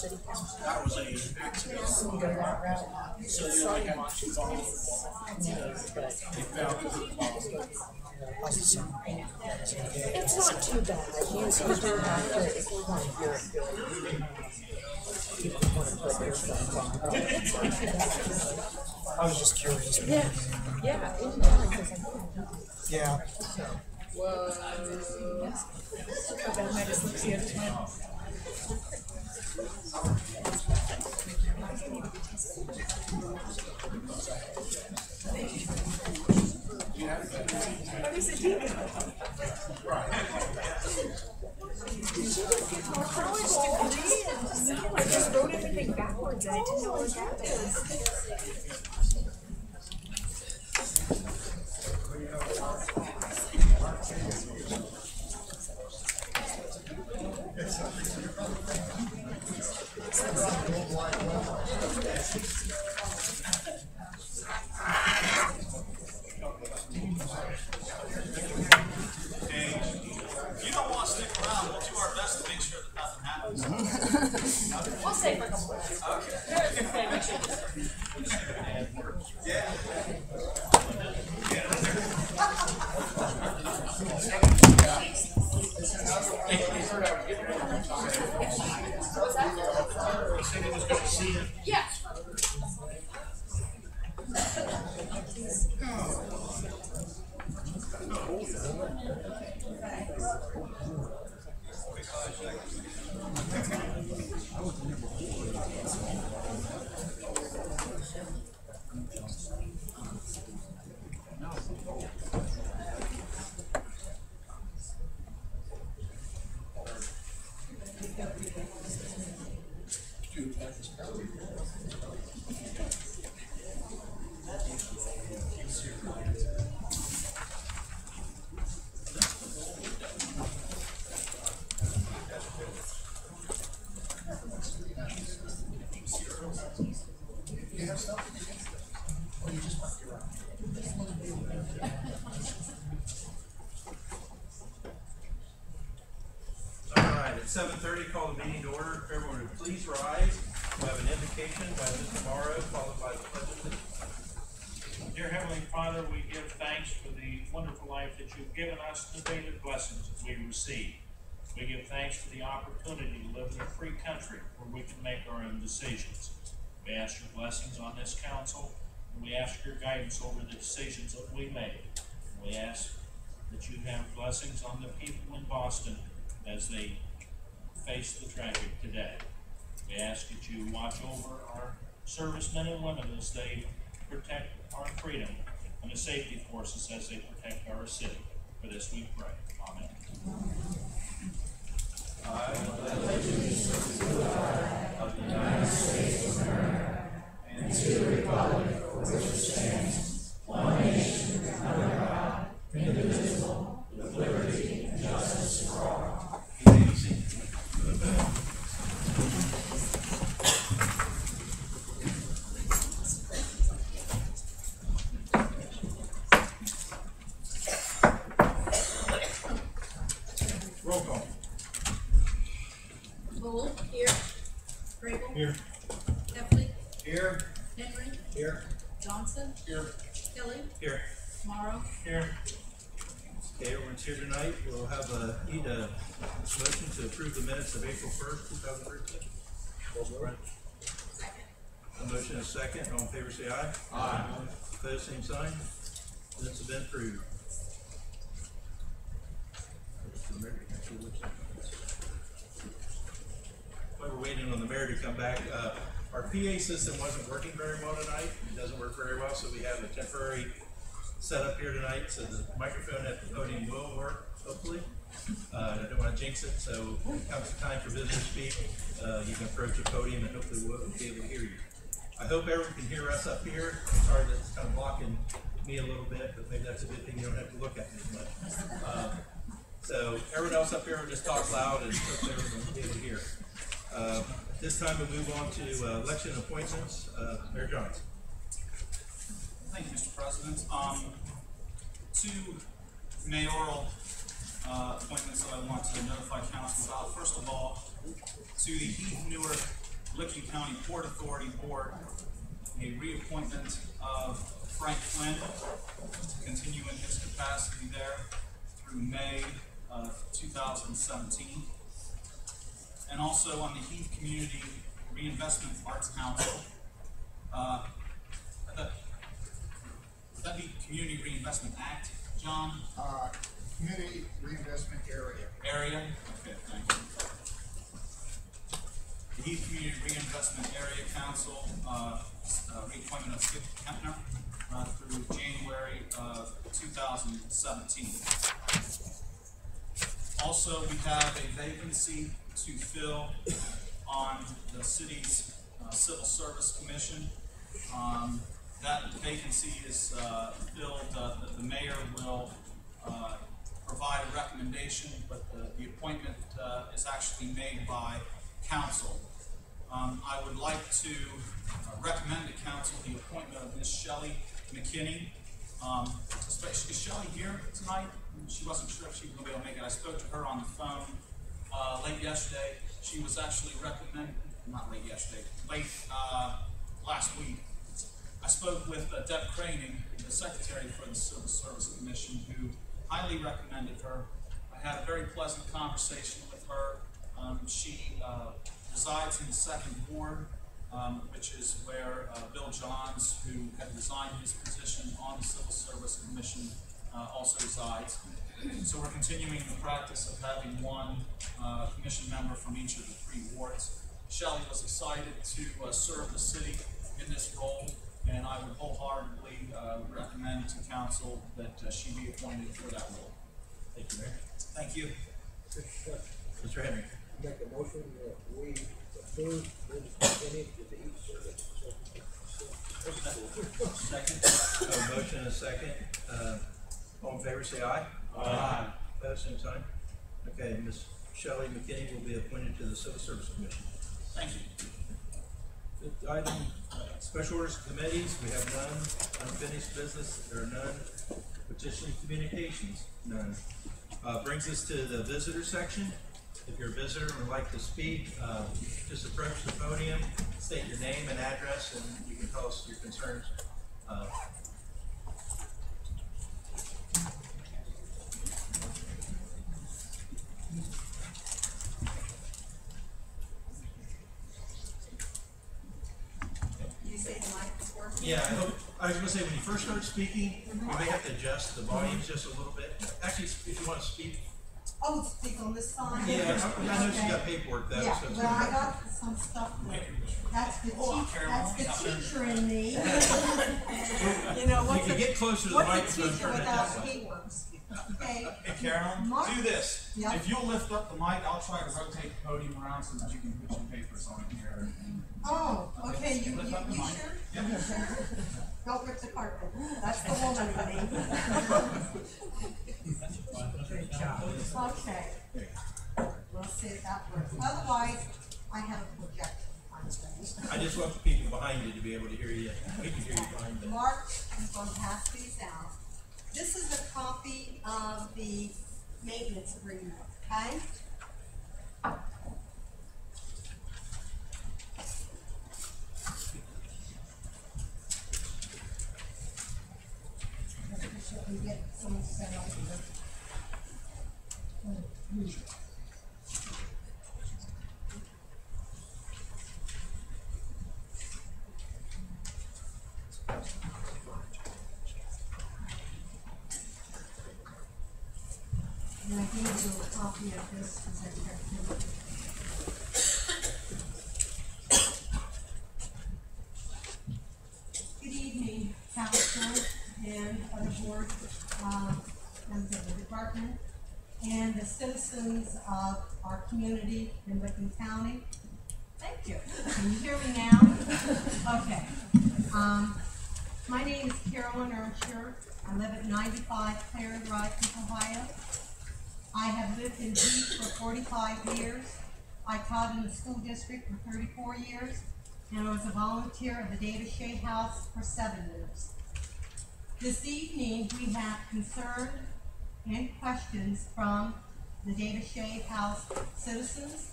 city council? That was a accident. So you go that route. So you only had two volleyball. But They found the volleyball. how's the sound? It's not too bad. He's doing after if we want to hear it good. You want to put your stuff on. I was just curious. Yeah. Yeah. Yeah. Whoa. How bad my dyslexia is now. What is it, Heath? Right. Did you just get my college degree and I just wrote everything backwards and I didn't know what happened. We'll stay for a couple minutes. Yeah. What's that? Yeah. Alright, at 7:30, call the meeting to order. If everyone would please rise. We'll have an invocation by Mr. Morrow, followed by the pledge of allegiance. Dear Heavenly Father, we give thanks for the wonderful life that you've given us and the daily blessings that we receive. We give thanks for the opportunity to live in a free country where we can make our own decisions. We ask your blessings on this council, and we ask your guidance over the decisions that we make. And we ask that you have blessings on the people in Boston as they face the tragic today. We ask that you watch over our servicemen and women as they protect our freedom and the safety forces as they protect our city. For this we pray. Amen. I pledge allegiance to the flag of the United States of America and to the republic for which it stands, one nation, under God, indivisible, with liberty and justice for all. Roll call. Bull, here. Grable. Here. Heffley. Here. Henry. Here. Johnson. Here. Kelly. Here. Morrow. Here. Okay, everyone's here tonight. We'll have need a motion to approve the minutes of April 1st, 2013. A motion is second. All in favor say aye. Aye. Opposed, same sign. Minutes have been approved. While we're waiting on the mayor to come back, our PA system wasn't working very well tonight. It doesn't work very well, so we have a temporary setup here tonight. So the microphone at the podium will work, hopefully. I don't want to jinx it, so when it comes time for visitors to speak, you can approach the podium and hopefully we'll be able to hear you. I hope everyone can hear us up here. Sorry that it's kind of blocking me a little bit, but maybe that's a good thing. You don't have to look at me as much. So everyone else up here will just talk loud and hope everyone will be able to hear. At this time we'll move on to election appointments. Mayor Johns. Thank you, Mr. President. Two mayoral appointments that I want to notify council about. First of all, to the Heath Newark Licking County Port Authority Board, a reappointment of Frank Flynn to continue in his capacity there through May of 2017. And also on the Heath Community Reinvestment Arts Council. Would that be Community Reinvestment Act, John? Community reinvestment area. Area? Okay, thank you. The Heath Community Reinvestment Area Council, reappointment of Skip Kempner through January of 2017. Also, we have a vacancy to fill on the city's Civil Service Commission. That vacancy is filled, the mayor will provide a recommendation, but the appointment is actually made by council. I would like to recommend to council the appointment of Ms. Shelley McKinney. Is Shelley here tonight? She wasn't sure if she was going to be able to make it. I spoke to her on the phone late yesterday. She was actually recommended, not late yesterday, late last week. I spoke with Deb Craning, the secretary for the Civil Service Commission, who highly recommended her. I had a very pleasant conversation with her. She resides in the 2nd Ward, which is where Bill Johns, who had resigned his position on the Civil Service Commission, also resides. So we're continuing the practice of having one commission member from each of the 3 wards. Shelley was excited to serve the city in this role, and I would wholeheartedly recommend to council that she be appointed for that role. Thank you, Mayor. Thank you. Mr. Henry. Make a motion that we approve Ms. McKinney to the East Service. Second. A motion and a second. All in favor, say aye. Aye. Opposed, same sign. Okay, Ms. Shelley McKinney will be appointed to the Civil Service Commission. Thank you. Fifth item, special orders committees, we have none. Unfinished business, there are none. Petition communications, none. Brings us to the visitor section. If you're a visitor and would like to speak, just approach the podium, state your name and address, and you can tell us your concerns. You say the mic is working? Yeah, I was going to say, when you first start speaking, you may have to adjust the volumes just a little bit. Actually, if you want to speak. Oh, speak on this side? Yeah, I know she got paperwork though. Yeah, So it's well, I gonna- got some stuff that, that's the teacher in me. You know, You what's can get closer to the what's a microphone, teacher turn it without that way. keywords? Okay, Hey, Carolyn, Mark? do this. Yeah. If you'll lift up the mic, I'll try to rotate the podium around so that you can put your papers on here. oh, okay, you Lift up the mic. sure? Yep. Don't rip the carpet, that's the woman in me. Okay. We'll see if that works, otherwise, I have a projection kind of thing. I just want the people behind you to be able to hear you. We can hear you behind you. Mark is going to pass these out. This is a copy of the maintenance agreement, okay? We get someone set up here. And I gave you a copy of this, is that correct? Good evening, council and other board, members of the department, and the citizens of our community in Licking County. Thank you. Can you hear me now? Okay. My name is Carolyn Earnsher. I live at 95 Clare Drive, Ohio. I have lived in Heath for 45 years. I taught in the school district for 34 years, and I was a volunteer at the David Shea House for 7 years. This evening, we have concern and questions from the David Shea House citizens.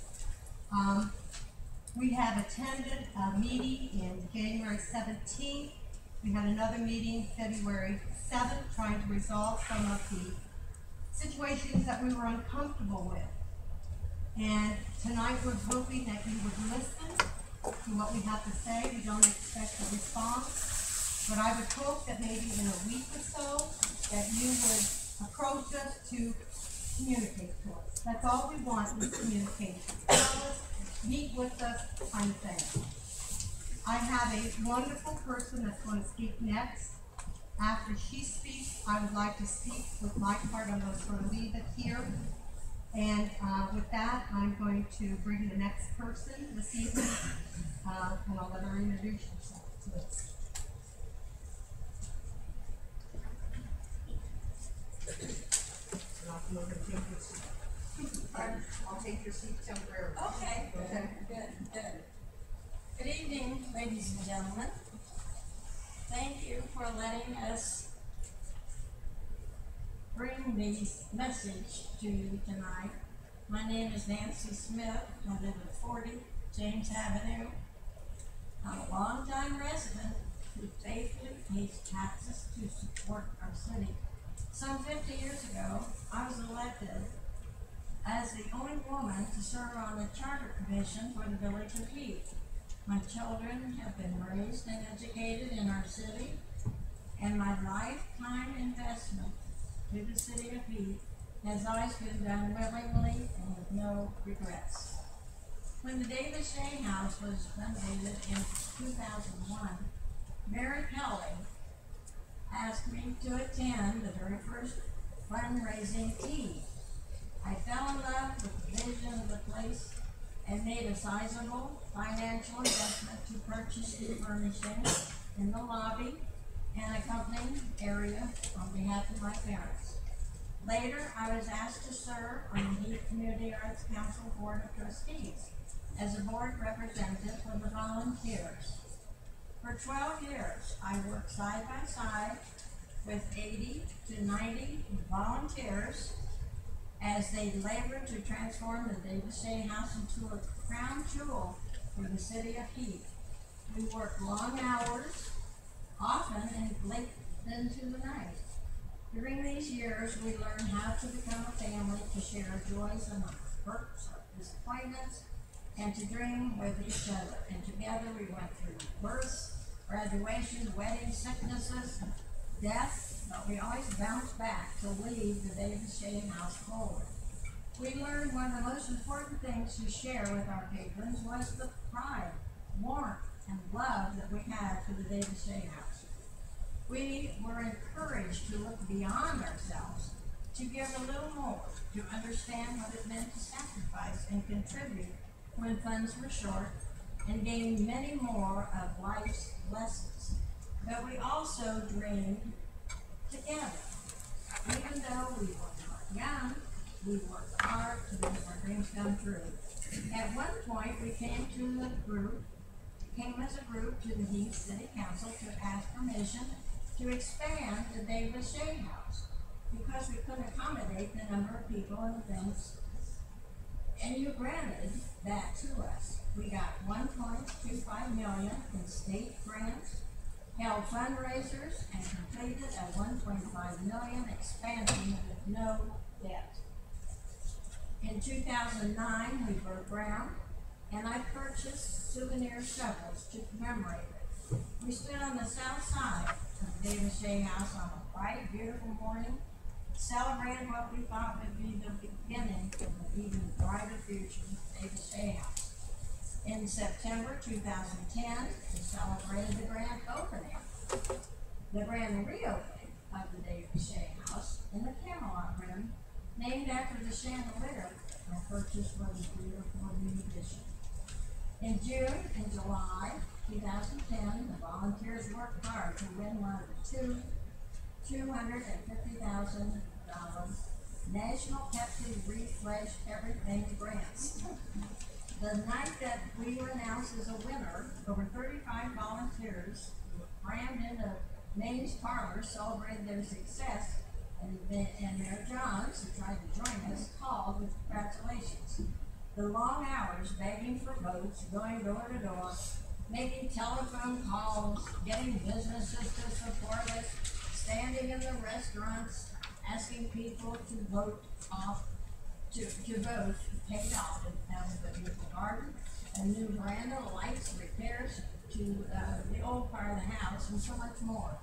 We have attended a meeting in January 17th. We had another meeting February 7th, trying to resolve some of the situations that we were uncomfortable with. And tonight we're hoping that you would listen to what we have to say. We don't expect a response, but I would hope that maybe in a week or so that you would approach us to communicate to us. That's all we want is communication. Tell us, meet with us, kind of thing. I have a wonderful person that's going to speak next. After she speaks, I would like to speak with my part. I'm going to sort of leave it here. And with that, I'm going to bring the next person this evening, and I'll let her introduce herself to us. I'll take your seat temporarily. Okay, good. Good evening, ladies and gentlemen. Thank you for letting us bring the message to you tonight. My name is Nancy Smith. I live at 40 James Avenue. I'm a longtime resident who faithfully pays taxes to support our city. Some 50 years ago, I was elected as the only woman to serve on the Charter Commission for the Village of Heath. My children have been raised and educated in our city, and my lifetime investment to the city of Heath has always been done willingly and with no regrets. When the David Shea House was renovated in 2001, Mary Kelly asked me to attend the very first fundraising tea. I fell in love with the vision of the place and made a sizable financial investment to purchase the furnishings in the lobby and accompanying area on behalf of my parents. Later, I was asked to serve on the Heath Community Arts Council Board of Trustees as a board representative for the volunteers. For 12 years, I worked side by side with 80 to 90 volunteers as they labored to transform the David Shea House into a crown jewel for the city of Heath. We worked long hours, often late into the night. During these years, we learned how to become a family, to share our joys and our hurts, our disappointments, and to dream with each other. And together we went through births, graduations, weddings, sicknesses, death, but we always bounced back to leave the David Shea House forward. We learned one of the most important things to share with our patrons was the pride, warmth, and love that we had for the David Shea House. We were encouraged to look beyond ourselves, to give a little more, to understand what it meant to sacrifice and contribute when funds were short, and gain many more of life's lessons. But we also dreamed together. Even though we were not young, we worked hard to make our dreams come true. At one point, we came as a group to the Heath City Council to ask permission to expand the David Shea House because we couldn't accommodate the number of people and events, and you granted that to us. We got $1.25 million in state grants, held fundraisers, and completed a $1.5 million expansion with no debt. In 2009, we broke ground, and I purchased souvenir shovels to commemorate it. We stood on the south side of the David Shea House on a bright, beautiful morning, celebrated what we thought would be the beginning of an even brighter future for David Shea House. In September 2010, we celebrated the grand opening, the grand reopening of the David Shea House in the Camelot Room, named after the chandelier I purchased for the beautiful new addition. In June and July 2010, the volunteers worked hard to win one of the $250,000 National Pepsi Refresh Everything grants. The night that we were announced as a winner, over 35 volunteers crammed into Maine's parlor, celebrated their success, and Mayor Johns, who tried to join us, called with congratulations. The long hours begging for votes, going door to door, making telephone calls, getting businesses to support us, standing in the restaurants, asking people to vote off, to vote paid off in terms of a beautiful garden, a new veranda, lights, repairs to the old part of the house, and so much more.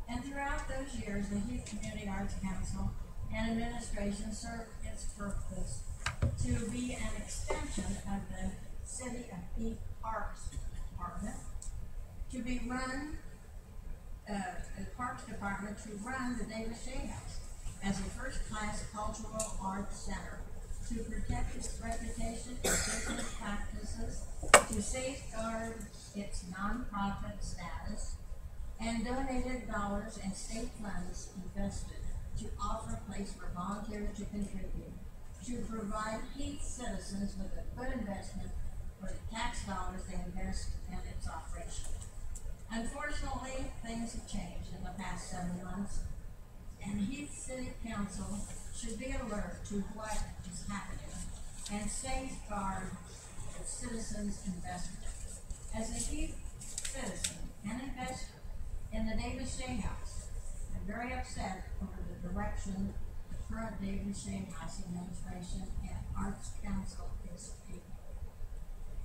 And throughout those years, the Heath Community Arts Council and administration served its purpose to be an extension of the City of Heath Parks Department, to be run, the Parks Department to run the Davis Shea House as a first-class cultural arts center, to protect its reputation and business practices, to safeguard its nonprofit status, and donated dollars and state funds invested to offer a place for volunteers to contribute, to provide Heath citizens with a good investment for the tax dollars they invest in its operation. Unfortunately, things have changed in the past 7 months, and Heath City Council should be alert to what is happening and safeguard its citizens' investment. As a Heath citizen and investor in the Davis Shea House, I'm very upset over the direction the current Davis Shea House administration and Arts Council is taking.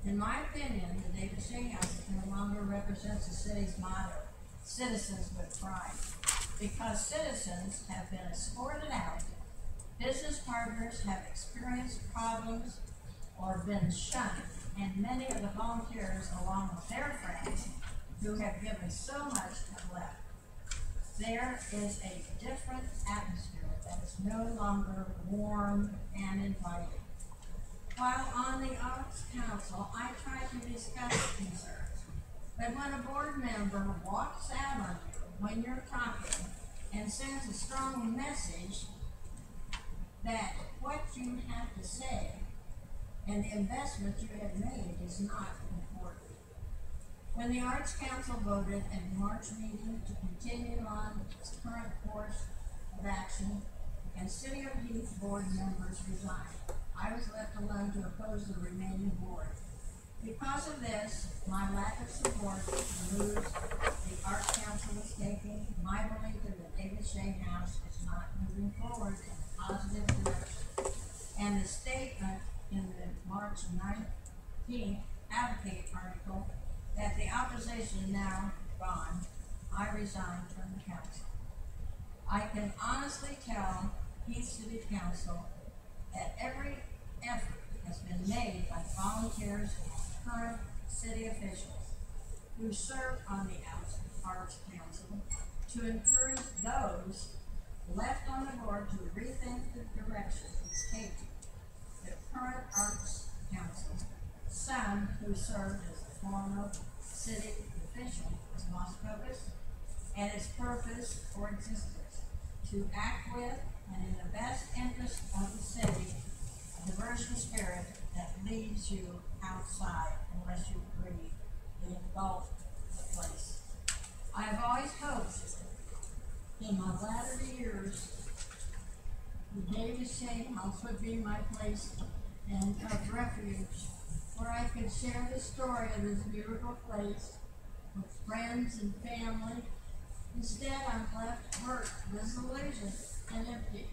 In my opinion, the Davis Shea House no longer represents the city's motto, citizens with pride, because citizens have been escorted out, business partners have experienced problems or been shunned, and many of the volunteers, along with their friends, who have given so much, have left. There is a different atmosphere that is no longer warm and inviting. While on the Arts Council, I try to discuss concerns, but when a board member walks out on you when you're talking and sends a strong message that what you have to say and the investment you have made is not important. When the Arts Council voted at the March meeting to continue on its current course of action and City of Heath board members resigned, I was left alone to oppose the remaining board. Because of this, my lack of support for the moves the Arts Council is taking, my belief that the Davis Shea House is not moving forward in a positive direction, and the statement in the March 19th Advocate article that the opposition now gone, I resigned from the council. I can honestly tell Heath City Council that every effort has been made by volunteers and current city officials who serve on the Arts Council to encourage those left on the board to rethink the direction it's taking. The current Arts Council, some who served as a former city official, has lost focus and its purpose for existence, to act with and in the best interest of the city, a diversion spirit that leaves you outside unless you agree to engulf the place. I have always hoped in my latter years the Davis Shea House would be my place and of refuge, where I could share the story of this beautiful place with friends and family. Instead, I'm left hurt, disillusioned, and empty.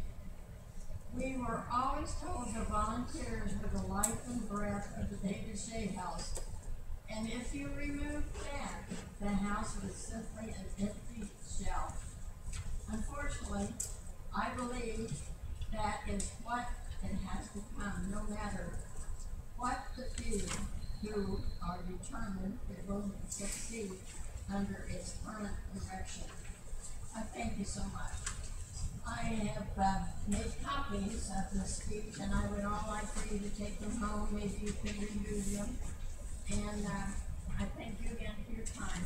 We were always told the volunteers were the life and breath of the Davis Shea House, and if you removed that, the house was simply an empty shell. Unfortunately, I believe that is what it has become, no matter what the few who are determined it will succeed under its current direction. I thank you so much. I have made copies of the speech, and I would all like for you to take them home. Maybe you could review them. And I thank you again for your time.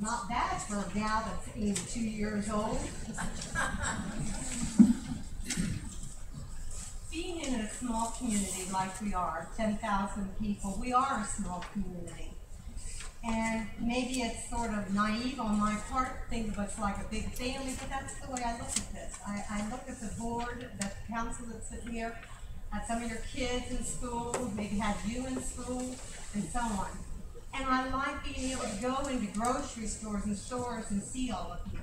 Not bad for a gal that's 82 years old. Being in a small community like we are, 10,000 people. We are a small community. And maybe it's sort of naive on my part to think of us like a big family, but that's the way I look at this. I look at the board, the council that's sitting here, at some of your kids in school, maybe had you in school, and so on. And I like being able to go into grocery stores and stores and see all of you.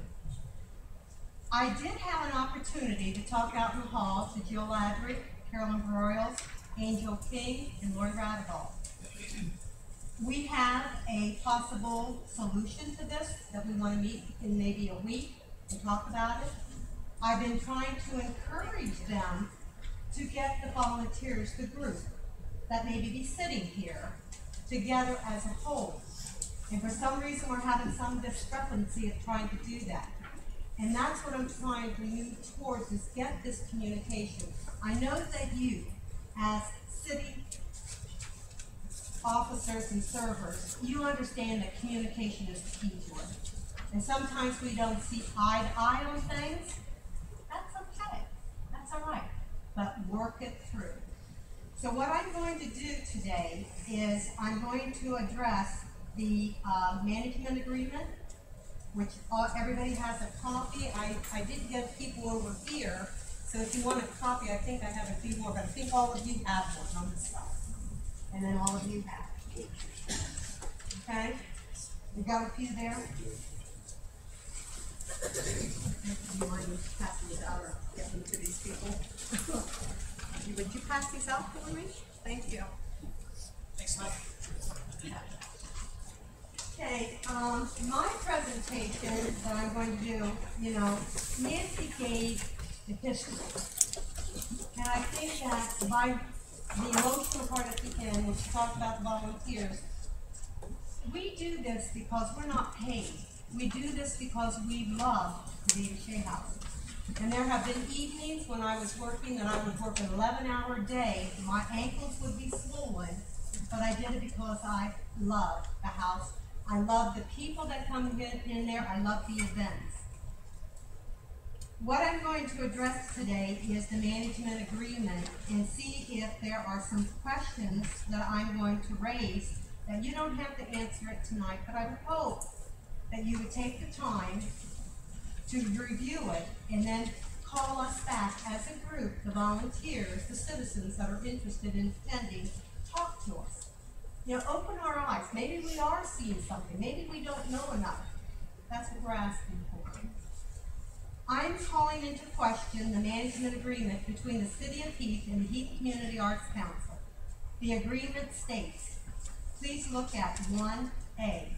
I did have an opportunity to talk out in the hall to Jill Ladrick, Carolyn Broyles, Angel King, and Lori Radeball. We have a possible solution to this that we want to meet in maybe a week and talk about it. I've been trying to encourage them to get the volunteers, the group, that maybe be sitting here together as a whole. And for some reason, we're having some discrepancy of trying to do that. And that's what I'm trying to move towards, is get this communication. I know that you, as city officers and servers, you understand that communication is the key to it. And sometimes we don't see eye to eye on things. That's okay. That's all right. But work it through. So what I'm going to do today is I'm going to address the management agreement, which everybody has a copy. I did get people over here, so if you want a copy, I think I have a few more, but I think all of you have one on this stuff. And then all of you have. Okay? You got a few there? You want to pass these out or get them to these people? Would you pass these out for me? Thank you. Thanks, Mike. Okay, my presentation that I'm going to do, Nancy gave the history. And I think that by the emotional part at the end, when she talked about the volunteers, we do this because we're not paid. We do this because we love the David Shea House. And there have been evenings when I was working and I would work an 11-hour day. My ankles would be swollen, but I did it because I love the house. I love the people that come in there. I love the events. What I'm going to address today is the management agreement and see if there are some questions that I'm going to raise that you don't have to answer it tonight, but I would hope that you would take the time to review it and then call us back as a group, the volunteers, the citizens that are interested in attending, talk to us. Open our eyes. Maybe we are seeing something. Maybe we don't know enough. That's what we're asking for. I'm calling into question the management agreement between the City of Heath and the Heath Community Arts Council. The agreement states, please look at 1A.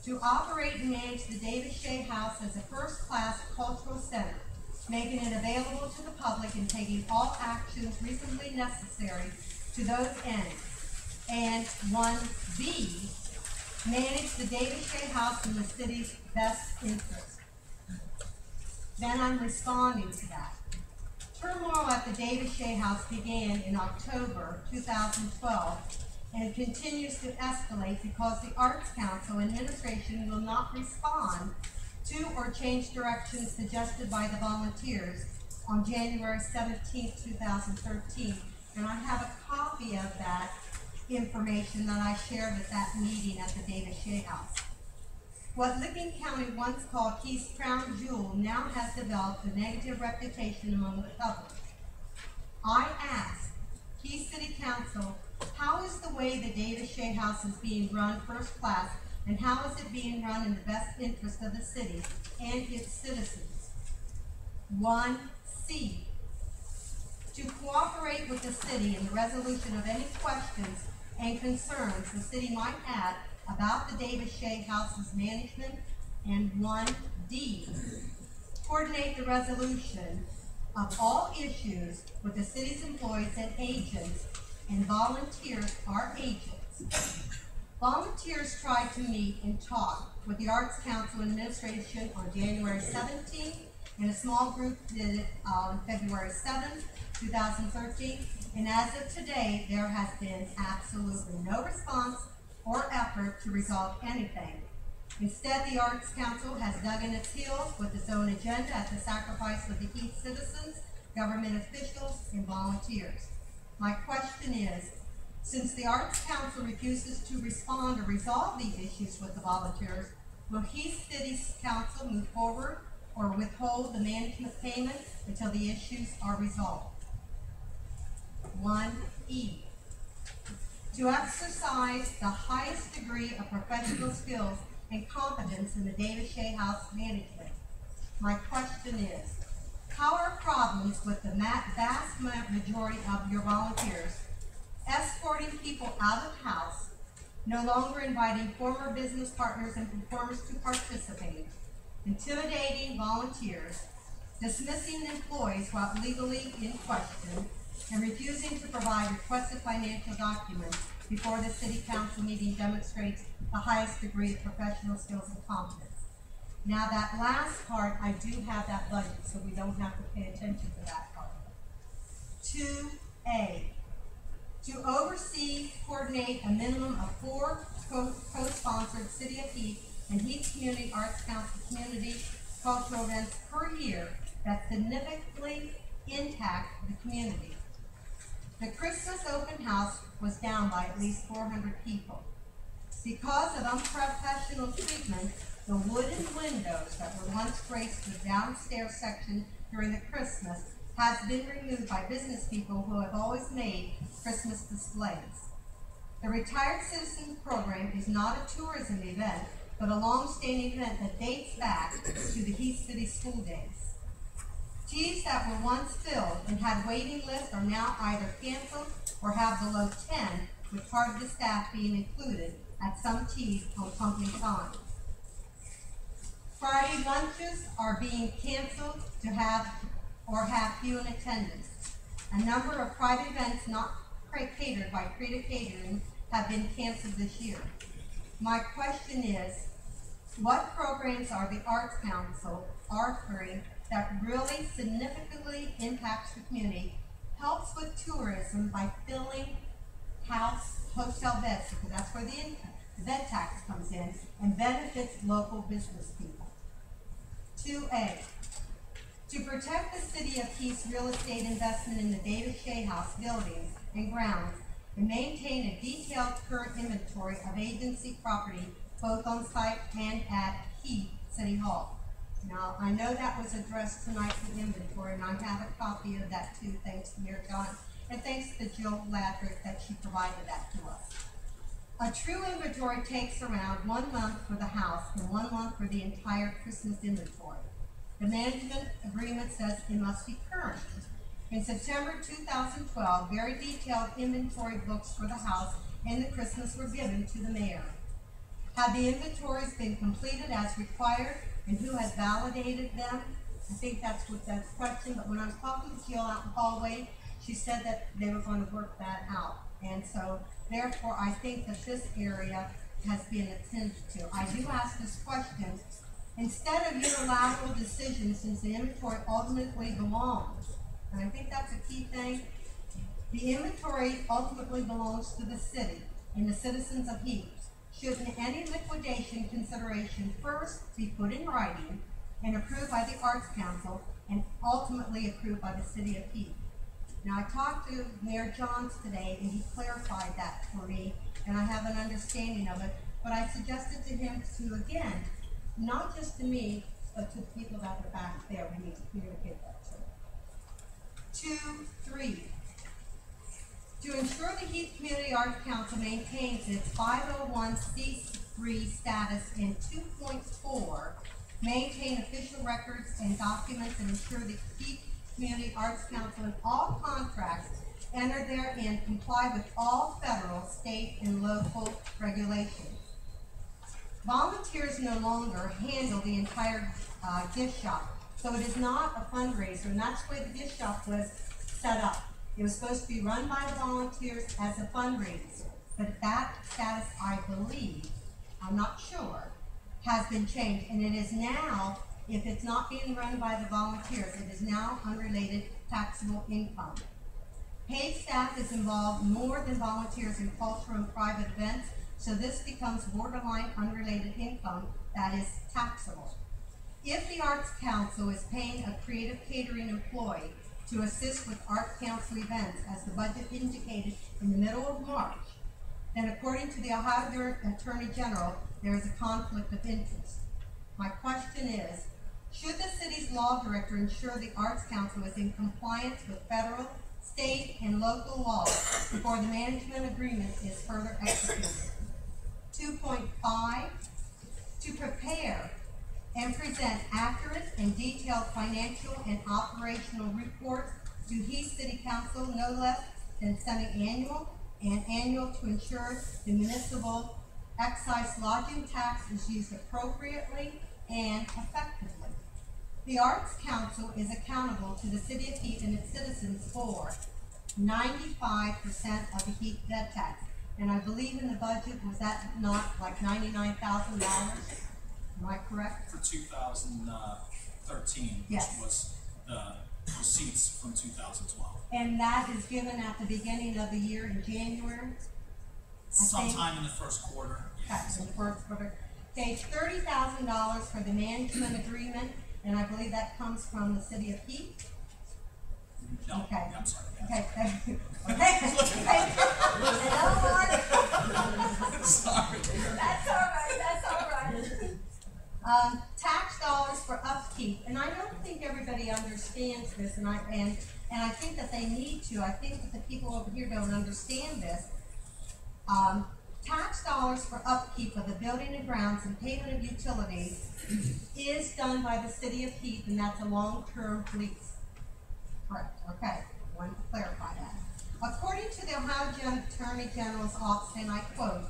To operate and manage the David Shea House as a first-class cultural center, making it available to the public and taking all actions reasonably necessary to those ends. And 1B, manage the David Shea House in the city's best interest. Then I'm responding to that. Turmoil at the David Shea House began in October 2012 and continues to escalate because the Arts Council administration will not respond to or change directions suggested by the volunteers on January 17, 2013. And I have a copy of that information that I shared at that meeting at the David Shea House. What Licking County once called Heath's crown jewel now has developed a negative reputation among the public. I ask Heath City Council, how is the way the David Shea House is being run first class, and how is it being run in the best interest of the city and its citizens? 1C, to cooperate with the city in the resolution of any questions and concerns the city might have about the David Shea House's management. And 1D, coordinate the resolution of all issues with the city's employees and agents, and volunteers are agents. Volunteers tried to meet and talk with the Arts Council administration on January 17th, and a small group did it on February 7th, 2013, and as of today, there has been absolutely no response or effort to resolve anything. Instead, the Arts Council has dug in its heels with its own agenda at the sacrifice of the Heath citizens, government officials, and volunteers. My question is, since the Arts Council refuses to respond or resolve these issues with the volunteers, will Heath City Council move forward or withhold the management payment until the issues are resolved? 1E. To exercise the highest degree of professional skills and competence in the Davis Shea House management. My question is, how are problems with the vast majority of your volunteers escorting people out of the house, no longer inviting former business partners and performers to participate, intimidating volunteers, dismissing employees while legally in question, and refusing to provide requested financial documents before the city council meeting demonstrates the highest degree of professional skills and competence? Now that last part, I do have that budget, so we don't have to pay attention to that part. 2A, to oversee, coordinate a minimum of 4 co-sponsored City of Heath and Heath Community Arts Council community cultural events per year that significantly impact the community. The Christmas open house was down by at least 400 people. Because of unprofessional treatment, the wooden windows that were once graced the downstairs section during the Christmas has been removed by business people who have always made Christmas displays. The Retired Citizen Program is not a tourism event, but a long-standing event that dates back to the Heath City school days. Teas that were once filled and had waiting lists are now either canceled or have below 10, with part of the staff being included at some teas on company time. Friday lunches are being canceled to have few in attendance. A number of private events not catered by Creative Catering have been canceled this year. My question is, what programs are the Arts Council offering that really significantly impacts the community, helps with tourism by filling hotel beds, because that's where the bed tax comes in, and benefits local business people? 2A, to protect the City of Heath's real estate investment in the Davis Shea House buildings and grounds, and maintain a detailed current inventory of agency property both on site and at Heath City Hall. Now, I know that was addressed tonight, the inventory, and I have a copy of that too, thanks to Mayor John, and thanks to Jill Ladrick that she provided that to us. A true inventory takes around 1 month for the house and 1 month for the entire Christmas inventory. The management agreement says it must be current. In September 2012, very detailed inventory books for the house and the Christmas were given to the mayor. Have the inventories been completed as required, and who has validated them? I think that's what that question, but when I was talking to Jill out in the hallway, she said that they were going to work that out. And so, therefore, I think that this area has been attended to. I do ask this question, instead of unilateral decisions, since the inventory ultimately belongs, and I think that's a key thing, the inventory ultimately belongs to the city and the citizens of Heath. Shouldn't any liquidation consideration first be put in writing and approved by the Arts Council and ultimately approved by the City of Heath? Now, I talked to Mayor Johns today and he clarified that for me, and I have an understanding of it, but I suggested to him to, again, not just to me, but to the people that are back there, we need to communicate that to. 2, 3. To ensure the Heath Community Arts Council maintains its 501c3 status in 2.4, maintain official records and documents and ensure the Heath Community Arts Council and all contracts entered therein comply with all federal, state, and local regulations. Volunteers no longer handle the entire gift shop, so it is not a fundraiser, and that's where the gift shop was set up. It was supposed to be run by the volunteers as a fundraiser, but that status, I believe, I'm not sure, has been changed, and it is now, if it's not being run by the volunteers, it is now unrelated taxable income. Paid staff is involved more than volunteers in cultural and private events, so this becomes borderline unrelated income that is taxable. If the Arts Council is paying a creative catering employee to assist with Art Council events as the budget indicated in the middle of March, then according to the Ohio Attorney General, there is a conflict of interest. My question is, should the city's law director ensure the Arts Council is in compliance with federal, state, and local law before the management agreement is further executed? 2.5, to prepare and present accurate and detailed financial and operational reports to Heath City Council no less than semi-annual and annual to ensure the municipal excise lodging tax is used appropriately and effectively. The Arts Council is accountable to the City of Heath and its citizens for 95% of the Heath debt tax. And I believe in the budget, was that not like $99,000? Am I correct? For 2013, Yes. which was the receipts from 2012. And that is given at the beginning of the year in January? Sometime in the first quarter. Okay, in the first quarter. Okay, $30,000 for the management agreement, and I believe that comes from the City of Heath. No, Okay. I'm sorry. Okay, thank you. Okay. Another one? Sorry. That's all right, that's all right. Tax dollars for upkeep, and I don't think everybody understands this, and I think that they need to. I think that the people over here don't understand this. Tax dollars for upkeep of the building and grounds and payment of utilities is done by the City of Heath, and that's a long-term lease. Correct, okay, I wanted to clarify that. According to the Ohio Attorney General's office, and I quote,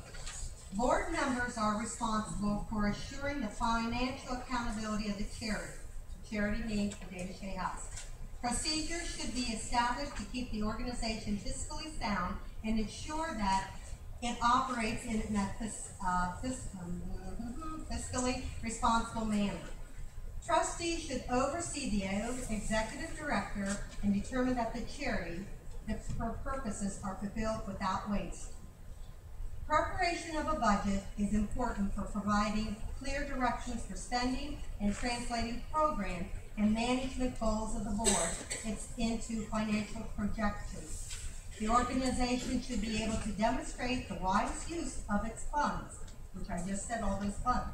board members are responsible for assuring the financial accountability of the charity. Charity means the David Shea House. Procedures should be established to keep the organization fiscally sound and ensure that it operates in a fiscally responsible manner. Trustees should oversee the executive director and determine that the charity, its purposes are fulfilled without waste. Preparation of a budget is important for providing clear directions for spending and translating program and management goals of the board into financial projections. The organization should be able to demonstrate the wise use of its funds, which I just said, all those funds.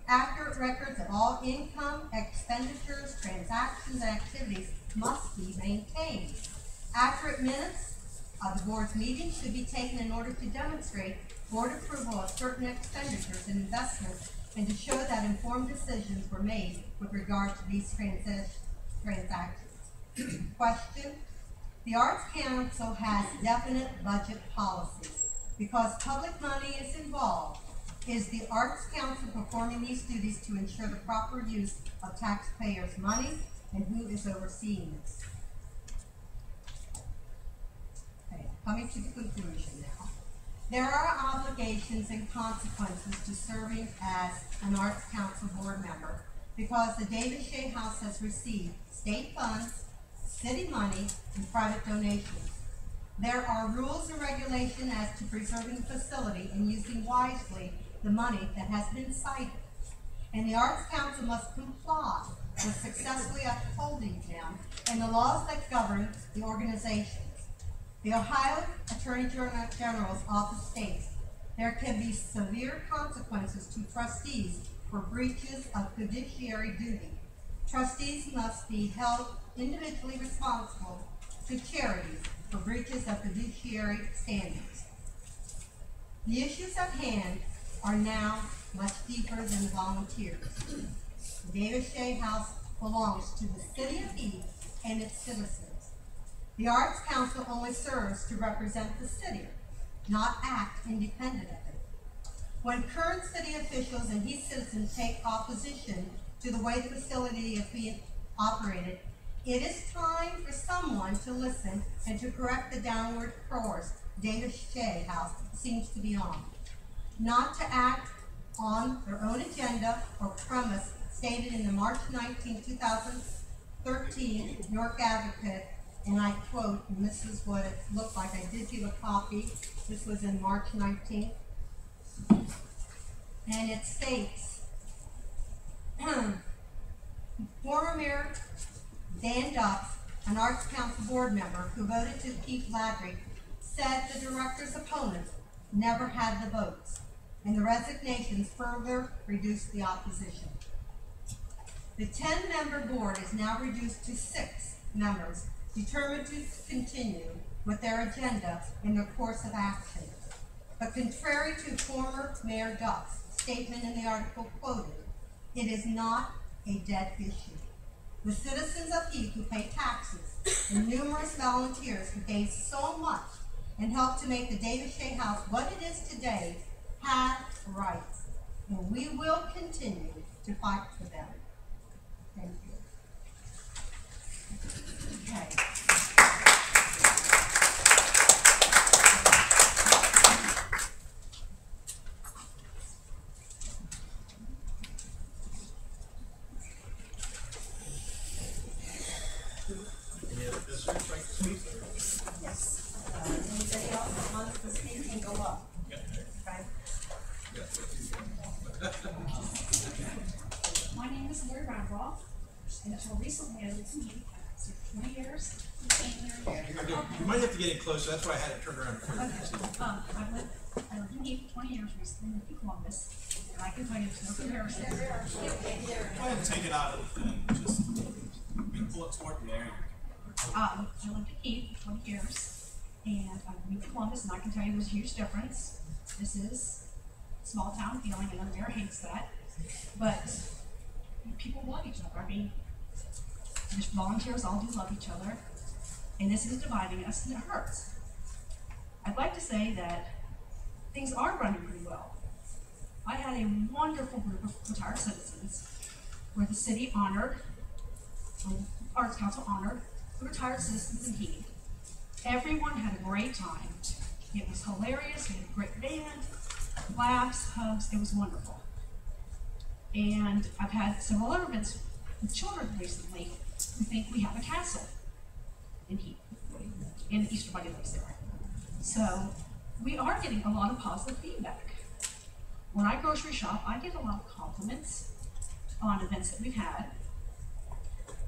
Accurate records of all income, expenditures, transactions, and activities must be maintained. Accurate minutes of the board's meetings should be taken in order to demonstrate board approval of certain expenditures and investments and to show that informed decisions were made with regard to these transactions. Question: the Arts Council has definite budget policies. Because public money is involved, is the Arts Council performing these duties to ensure the proper use of taxpayers' money, and who is overseeing this? Okay, coming to the conclusion now. There are obligations and consequences to serving as an Arts Council board member because the David Shea House has received state funds, city money, and private donations. There are rules and regulations as to preserving the facility and using wisely the money that has been cited. And the Arts Council must comply with successfully upholding them and the laws that govern the organizations. The Ohio Attorney General's office states there can be severe consequences to trustees for breaches of fiduciary duty. Trustees must be held individually responsible to charities for breaches of fiduciary standards. The issues at hand are now much deeper than volunteers. The David Shea House belongs to the City of Heath and its citizens. The Arts Council only serves to represent the city, not act independent of it. When current city officials and Heath citizens take opposition to the way the facility is being operated, it is time for someone to listen and to correct the downward course David Shea House seems to be on. Not to act on their own agenda or premise stated in the March 19, 2013 New York Advocate, and I quote, and this is what it looked like. I did give a copy. This was in March 19th. And it states, former Mayor Dan Duff an Arts Council board member who voted to keep Ladrick, said the director's opponents never had the votes, and the resignations further reduced the opposition. The 10-member board is now reduced to 6 members, determined to continue with their agenda in their course of action. But contrary to former Mayor Duff's statement in the article quoted, it is not a dead issue. The citizens of Heath who pay taxes and numerous volunteers who gave so much and helped to make the David Shea House what it is today have rights, and we will continue to fight for them. Thank you. Okay. Any other visitors like to speak? Yes. Anybody else that wants to speak can go up. Okay. My name is Lori Randolph, and until recently I lived in Heath for 20 years. You might have to get in closer, that's why I had it turned around before you could see. I lived in Heath for 20 years, recently moved to Columbus, and I can tell you there's no comparison. Go ahead and take it out of the thing. Just you can pull it toward the air. I lived in Heath for 20 years, and I moved to Columbus, and I can tell you there's a huge difference. This is a small town feeling, and the mayor hates that, but people love each other. I mean, the volunteers all do love each other, and this is dividing us, and it hurts. I'd like to say that things are running pretty well. I had a wonderful group of retired citizens where the city honored, or Arts Council honored, the retired citizens in Heath. Everyone had a great time. It was hilarious. We had a great band, laughs, hugs. It was wonderful. And I've had several other events with children recently who think we have a castle in Heath, and the Easter Bunny lives there. So we are getting a lot of positive feedback. When I grocery shop, I get a lot of compliments on events that we've had.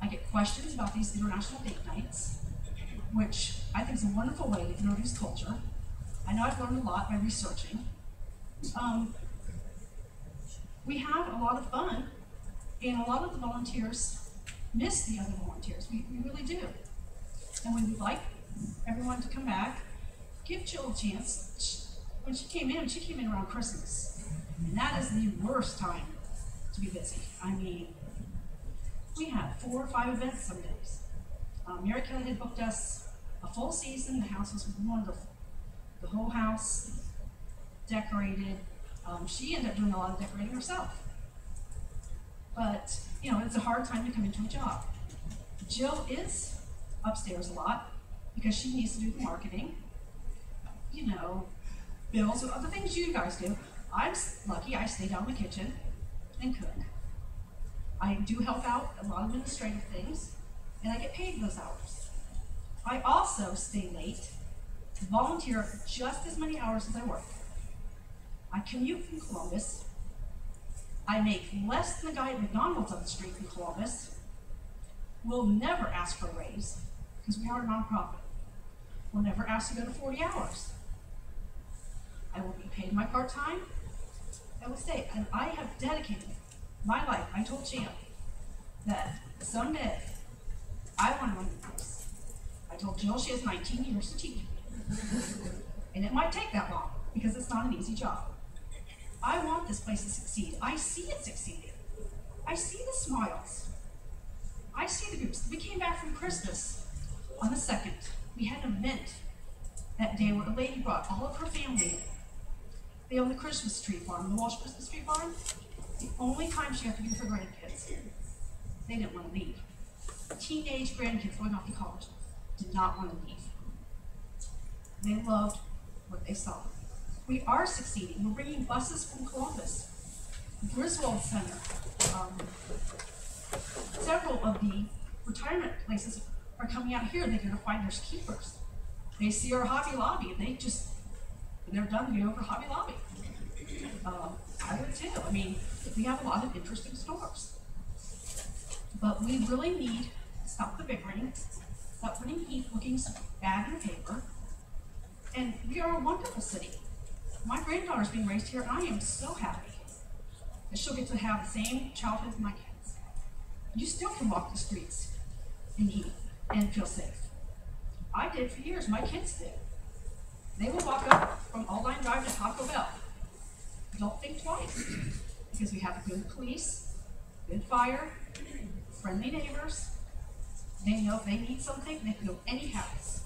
I get questions about these international date nights, which I think is a wonderful way to introduce culture. I know I've learned a lot by researching. We have a lot of fun, and a lot of the volunteers miss the other volunteers. We really do. And we would like everyone to come back, give Jill a chance. When she came in around Christmas. And that is the worst time to be busy. I mean, we had 4 or 5 events some days. Mary Kelly had booked us a full season. The house was wonderful. The whole house decorated. She ended up doing a lot of decorating herself. But, you know, it's a hard time to come into a job. Jill is upstairs a lot because she needs to do the marketing, you know, bills and other things you guys do. I'm lucky I stay down in the kitchen and cook. I do help out a lot of administrative things, and I get paid those hours. I also stay late, volunteer just as many hours as I work. I commute from Columbus. I make less than the guy at McDonald's on the street in Columbus. We'll never ask for a raise because we are a nonprofit. We'll never ask to go to 40 hours. I will be paid my part-time. I will stay, and I have dedicated my life. I told Champ that someday I want to run the place. I told Jill she has 19 years to teach me. And it might take that long because it's not an easy job. I want this place to succeed. I see it succeeding. I see the smiles. I see the groups. We came back from Christmas on the 2nd. We had an event that day where a lady brought all of her family in. They own the Christmas tree farm, the Walsh Christmas tree farm. The only time she had to be with her grandkids. They didn't want to leave. Teenage grandkids going off to college did not want to leave. They loved what they saw. We are succeeding. We're bringing buses from Columbus, Griswold Center. Several of the retirement places are coming out here. They're going to find their keepers. They see our Hobby Lobby, and they're done to go over Hobby Lobby. I would too. I mean, we have a lot of interesting stores. But we really need to stop the bickering. about putting Heath Looking's ad in the paper. And we are a wonderful city. My granddaughter's being raised here, and I am so happy that she'll get to have the same childhood as my kids. You still can walk the streets in Heath and feel safe. I did for years, my kids did. They will walk up from Aldine Drive to Taco Bell. Don't think twice, because we have good police, good fire, friendly neighbors. They know if they need something, they can go any house.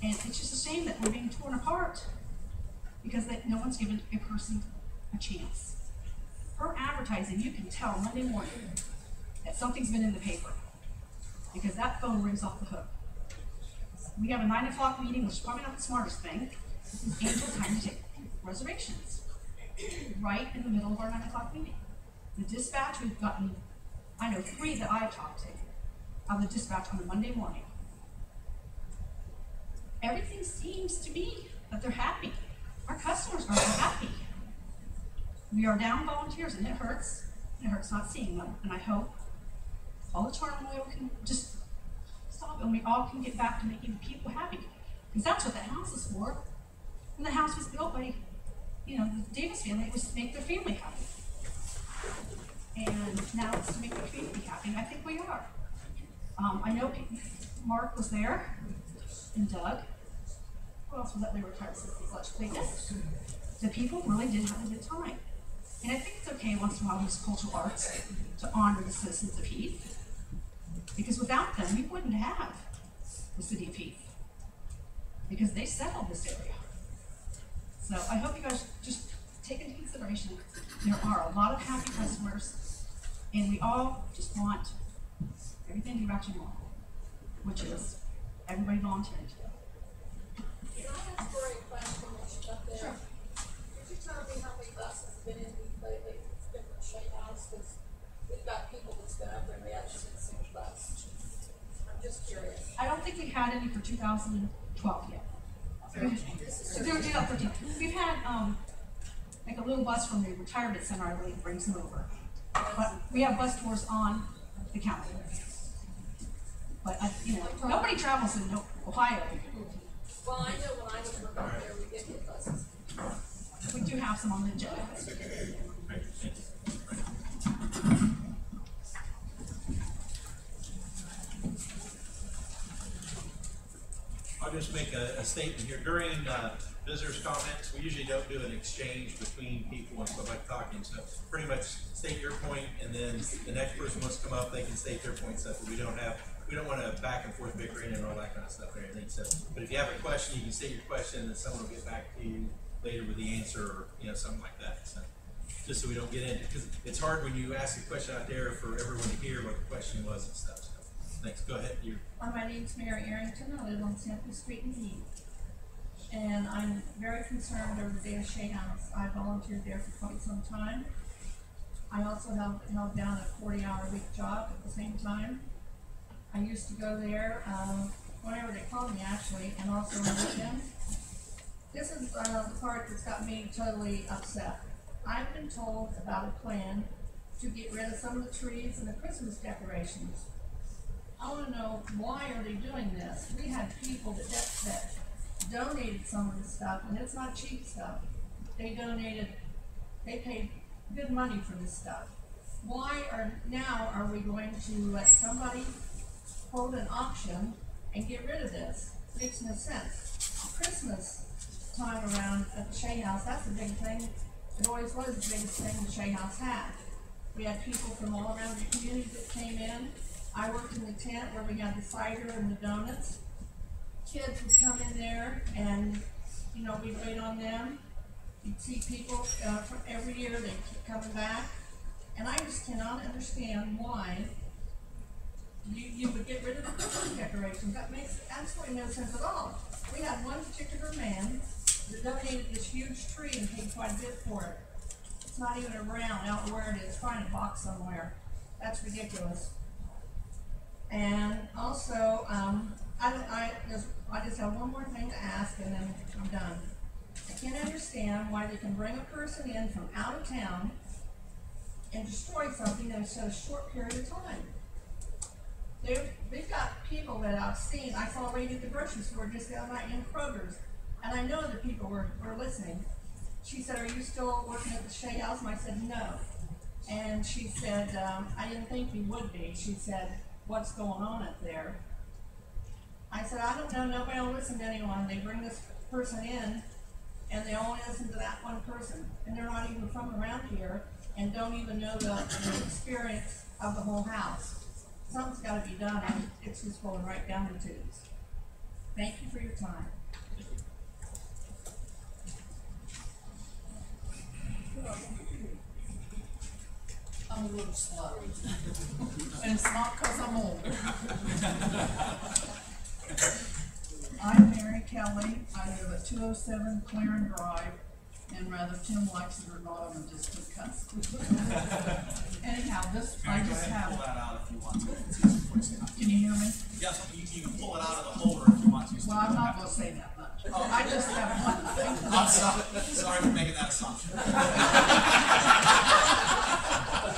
And it's just a shame that we're being torn apart because no one's given a person a chance. Her advertising, you can tell Monday morning that something's been in the paper because that phone rings off the hook. We have a 9 o'clock meeting, which is probably not the smartest thing. Angel time to take reservations right in the middle of our 9 o'clock meeting. The dispatch, we've gotten, I know 3 that I've talked to of the dispatch on a Monday morning. Everything seems to be that they're happy. Our customers are happy. We are down volunteers and it hurts. It hurts not seeing them. And I hope all the turmoil can just stop and we all can get back to making people happy. Because that's what the house is for. When the house was built by, the Davis family, it was to make their family happy. And now it's to make the community happy. And I think we are. I know Mark was there, and Doug. Who else was that? They were retired citizens. The people really did have a good time. And I think it's okay once in a while with cultural arts to honor the citizens of Heath. Because without them, we wouldn't have the city of Heath. Because they settled this area. So I hope you guys just take into consideration there are a lot of happy customers, and we all just want everything to be back to normal, which is everybody volunteering to do. Can I ask Cory a question while she's up there? Sure. Could you tell me how many buses have been in Heath lately? It's been the Shea House, because we've got people that's been up there and they haven't seen a single bus. I'm just curious. I don't think we had any for 2012 yet. 13. We've had like a little bus from the retirement center, I believe, brings them over. But we have bus tours on the county. But nobody travels in Ohio. Well, I know when I was working up there, we did get buses. We do have some on the agenda. I'll just make a statement here. During visitors' comments, we usually don't do an exchange between people and stuff like talking. So pretty much state your point, and then the next person wants to come up, they can state their point stuff. But we don't want to back and forth bickering and all that kind of stuff or anything. So, but if you have a question, you can state your question, and someone will get back to you later with the answer, or something like that. So just so we don't get in, because it's hard when you ask a question out there for everyone to hear what the question was and stuff. So, thanks. Go ahead. My name's Mary Arrington. I live on Sample Street in Heath. And I'm very concerned over the Davis Shea House. I volunteered there for quite some time. I also held down a 40-hour-a-week job at the same time. I used to go there whenever they called me, actually, and also on the weekends. This is the part that's got me totally upset. I've been told about a plan to get rid of some of the trees and the Christmas decorations. I want to know, why are they doing this? We had people that donated some of the stuff, and it's not cheap stuff. They paid good money for this stuff. Why are we going to let somebody hold an auction and get rid of this? It makes no sense. Christmas time around at the Shea House, that's a big thing. It always was the biggest thing the Shea House had. We had people from all around the community that came in. I worked in the tent where we had the cider and the donuts. Kids would come in there and, we'd wait on them. You'd see people from every year, they keep coming back. And I just cannot understand why you would get rid of the Christmas decorations. That makes absolutely no sense at all. We had one particular man that donated this huge tree and paid quite a bit for it. It's not even around. I don't know where it is. Find a box somewhere. That's ridiculous. And also, I just have one more thing to ask, and then I'm done. I can't understand why they can bring a person in from out of town and destroy something in such a short period of time. They've got people that I've seen, I saw a lady at the grocery store just the other night in Kroger's, and I know that people were listening. She said, "Are you still working at the Shea House?" And I said, "No." And she said, "I didn't think we would be." She said, "What's going on up there?" I said, "I don't know, nobody will listen to anyone. They bring this person in, and they only listen to that one person, and they're not even from around here, and don't even know the experience of the whole house. Something's got to be done, and it's just going right down the tubes." Thank you for your time. I'm a little slow. And it's not because I'm older. I'm Mary Kelly. I live at 207 Claren Drive, and rather Tim likes it or not, I'm a distant cousin. Anyhow, this, I Mary, go just ahead and pull have, that out if you want to. It's easy for us to- can you hear me? Yes, you can pull it out of the holder if you want to. Well, I'm not gonna say that much. I just have one thing. I'm sorry for making that assumption.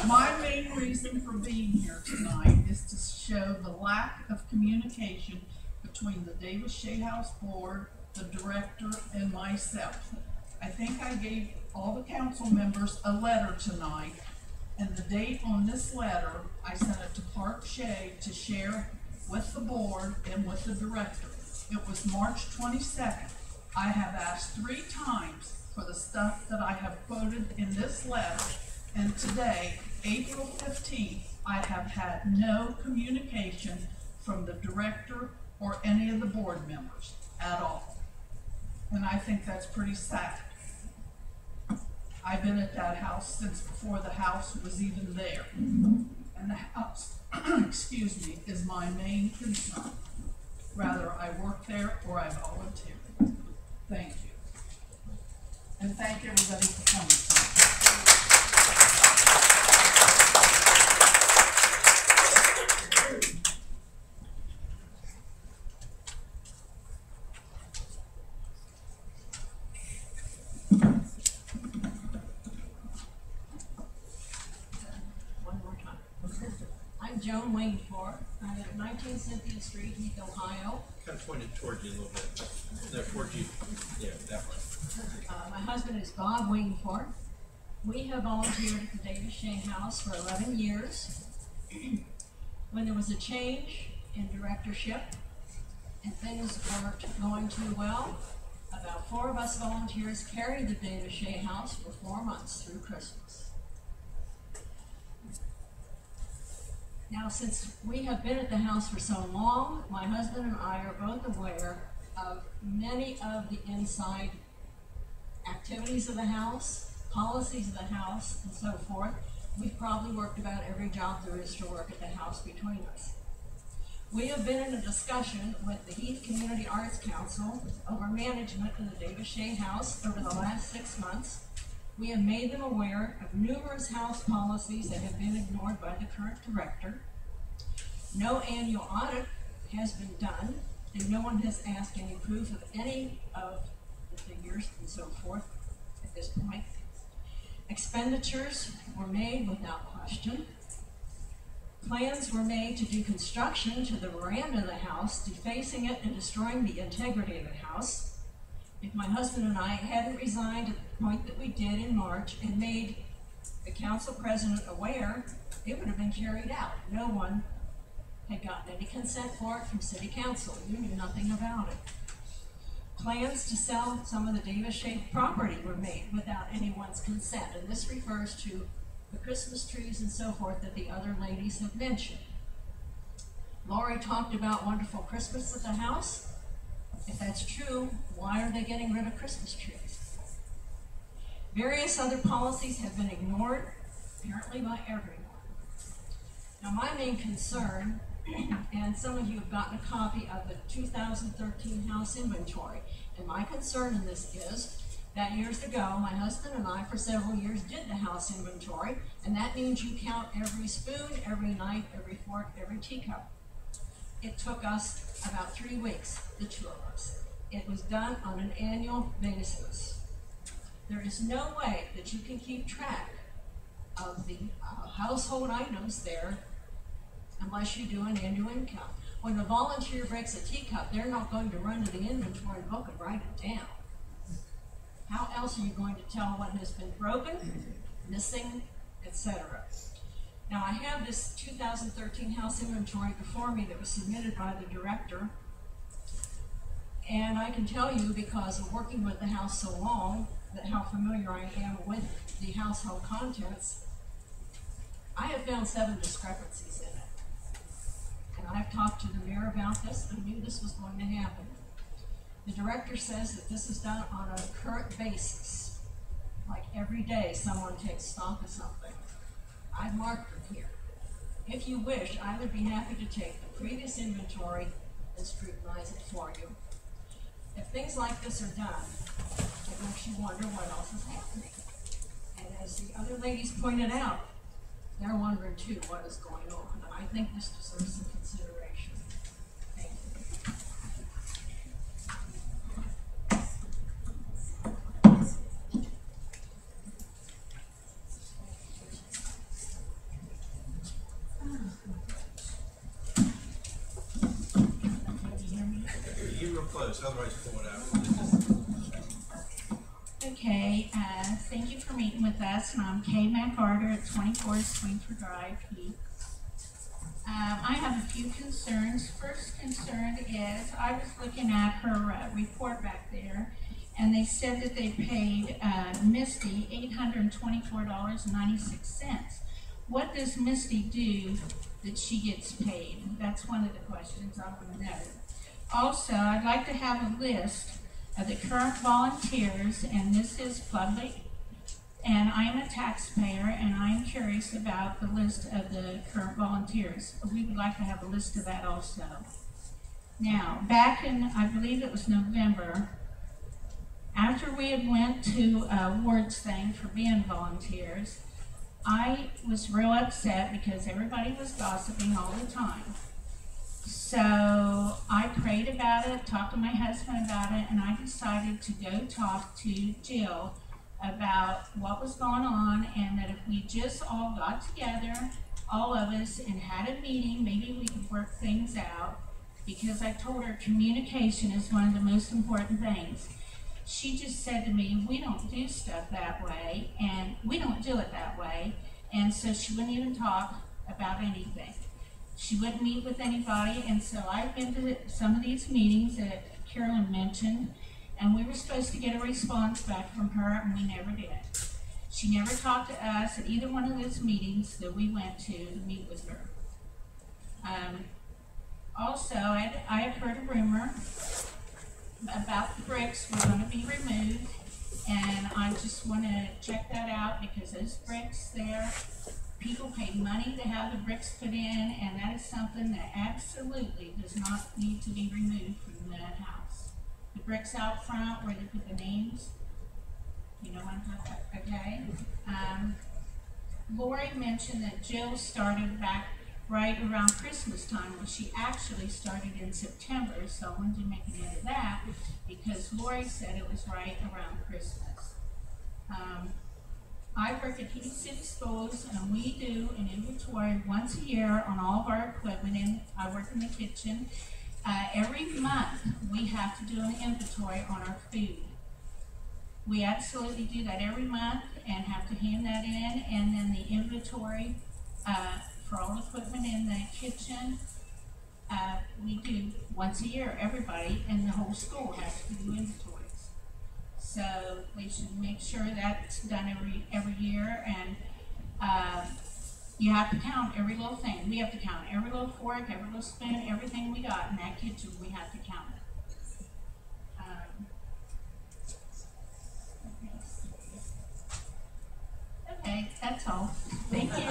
My main reason for being here tonight is to show the lack of communication between the Davis Shea House Board, the director, and myself. I think I gave all the council members a letter tonight, and the date on this letter, I sent it to Clark Shea to share with the board and with the director. It was March 22nd. I have asked 3 times for the stuff that I have quoted in this letter, and today, April 15th, I have had no communication from the director or any of the board members at all. And I think that's pretty sad. I've been at that house since before the house was even there. And the house, excuse me, is my main concern. Rather I work there or I volunteer. Thank you. And thank everybody for coming tonight. One more time. I'm Joan Wingford. I live at 19 Cynthia Street, Heath, Ohio. Kind of pointed toward you a little bit. No, toward you. Yeah, that way. My husband is Bob Wingford. We have volunteered at the Davis Shea House for 11 years. When there was a change in directorship and things weren't going too well, about 4 of us volunteers carried the Davis Shea House for 4 months through Christmas. Now, since we have been at the house for so long, my husband and I are both aware of many of the inside activities of the house, policies of the house, and so forth. We've probably worked about every job there is to work at the house between us. We have been in a discussion with the Heath Community Arts Council over management of the Davis Shea House over the last 6 months. We have made them aware of numerous house policies that have been ignored by the current director. No annual audit has been done, and no one has asked any proof of any of the figures and so forth at this point. Expenditures were made without question. Plans were made to do construction to the veranda of the house, defacing it and destroying the integrity of the house. If my husband and I hadn't resigned at the point that we did in March and made the council president aware, it would have been carried out. No one had gotten any consent for it from city council. We knew nothing about it. Plans to sell some of the Davis Shea property were made without anyone's consent, and this refers to the Christmas trees and so forth that the other ladies have mentioned. Lori talked about wonderful Christmas at the house. If that's true, why are they getting rid of Christmas trees? Various other policies have been ignored, apparently by everyone. Now, my main concern, and some of you have gotten a copy of the 2013 house inventory, and my concern in this is that years ago, my husband and I, for several years, did the house inventory, and that means you count every spoon, every knife, every fork, every teacup. It took us about 3 weeks, the 2 of us. It was done on an annual basis. There is no way that you can keep track of the household items there unless you do an end-to-end count. When a volunteer breaks a teacup, they're not going to run to the inventory book and write it down. How else are you going to tell what has been broken, missing, etc.? Now, I have this 2013 house inventory before me that was submitted by the director. And I can tell you, because of working with the house so long, that how familiar I am with the household contents. I have found 7 discrepancies in it. And I've talked to the mayor about this, and I knew this was going to happen. The director says that this is done on a current basis. Like every day someone takes stock of something. I've marked them here. If you wish, I would be happy to take the previous inventory and scrutinize it for you. If things like this are done, it makes you wonder what else is happening. And as the other ladies pointed out, they're wondering too what is going on. And I think this deserves some consideration. Thank you. You're real close, otherwise pull it out. Okay, thank you for meeting with us. I'm Kay McArthur at 24 Swingford Drive, Heath. I have a few concerns. First concern is I was looking at her report back there, and they said that they paid Misty $824.96. What does Misty do that she gets paid? That's one of the questions I want to know. Also, I'd like to have a list of the current volunteers, and this is public, and I am a taxpayer, and I am curious about the list of the current volunteers. We would like to have a list of that also. Now, back in, I believe it was November, after we had went to a awards thing for being volunteers, I was real upset because everybody was gossiping all the time. So I prayed about it, talked to my husband about it, and I decided to go talk to Jill about what was going on, and that if we just all got together, all of us, and had a meeting, maybe we could work things out, because I told her communication is one of the most important things. She just said to me, we don't do stuff that way, and we don't do it that way, and so she wouldn't even talk about anything. She wouldn't meet with anybody, and so I've been to some of these meetings that Carolyn mentioned, and we were supposed to get a response back from her, and we never did. She never talked to us at either one of those meetings that we went to meet with her. Also, I have heard a rumor about the bricks were going to be removed, and I just want to check that out, because those bricks there, people pay money to have the bricks put in, and that is something that absolutely does not need to be removed from the house. The bricks out front where they put the names, you know what I'm talking about, okay? Lori mentioned that Jill started back right around Christmas time, when she actually started in September, so I wanted to make a note of that, because Lori said it was right around Christmas. I work at Heath City Schools, and we do an inventory once a year on all of our equipment, and I work in the kitchen. Every month, we have to do an inventory on our food. We absolutely do that every month and have to hand that in, and then the inventory for all the equipment in the kitchen, we do once a year. Everybody in the whole school has to do inventories. So we should make sure that's done every year, and you have to count every little thing. We have to count every little fork, every little spoon, everything we got in that kitchen, we have to count it. Okay, that's all. Thank you.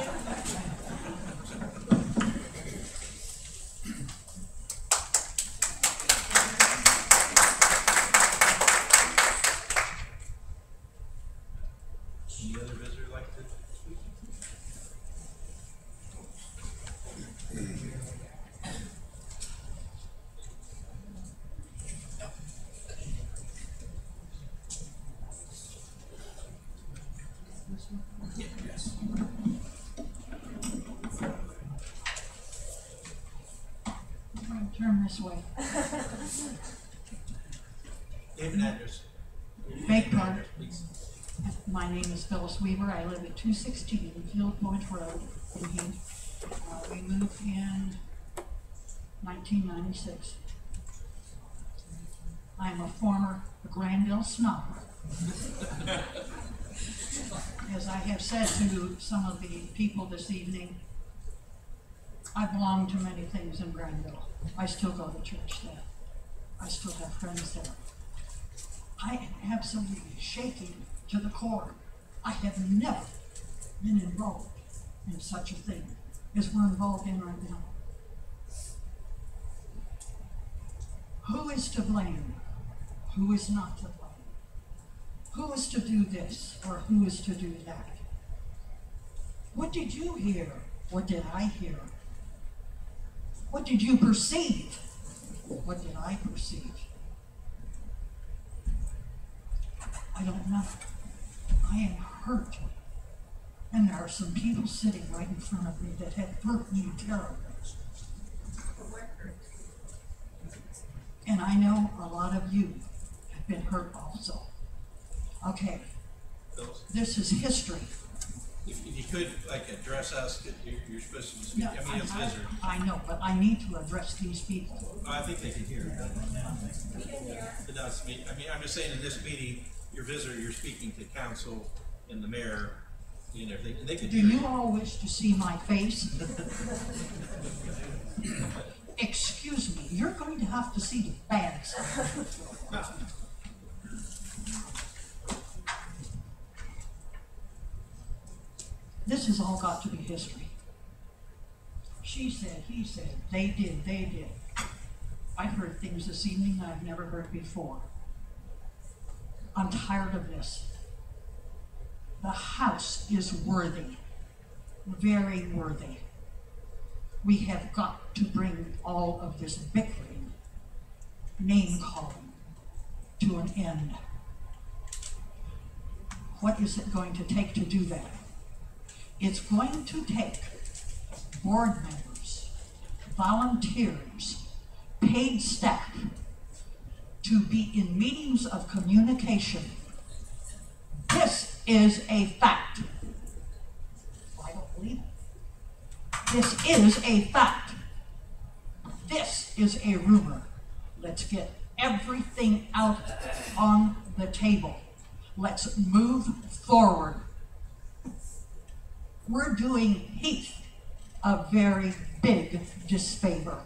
Any other visitor like to speak? Yes. Turn this way. Name and address. Beg pardon? Please. My name is Phyllis Weaver. I live at 216 Field Point Road in Heath. We moved in 1996. I am a former Granville snob. As I have said to some of the people this evening, I belong to many things in Granville. I still go to church there. I still have friends there. I am absolutely shaking to the core. I have never been involved in such a thing as we're involved in right now. Who is to blame? Who is not to blame? Who is to do this or who is to do that? What did you hear? What did I hear? What did you perceive? What did I perceive? I don't know. I am hurt. And there are some people sitting right in front of me that have hurt me terribly. And I know a lot of you have been hurt also. Okay, Phyllis, this is history. if you could, like, address us, 'cause you're supposed to speak, No, I mean, as visitor. I know, but I need to address these people. I think they can hear it. We can hear. But no, it's me. I mean, I'm just saying in this meeting, your visitor, you're speaking to council and the mayor and everything, and they can Do hear you all wish to see my face? Excuse me, you're going to have to see the bad side. This has all got to be history. She said, he said, they did, they did. I've heard things this evening I've never heard before. I'm tired of this. The House is worthy, very worthy. We have got to bring all of this bickering, name calling, to an end. What is it going to take to do that? It's going to take board members, volunteers, paid staff to be in meetings of communication. This is a fact. I don't believe it. This is a fact. This is a rumor. Let's get everything out on the table. Let's move forward. We're doing Heath a very big disfavor.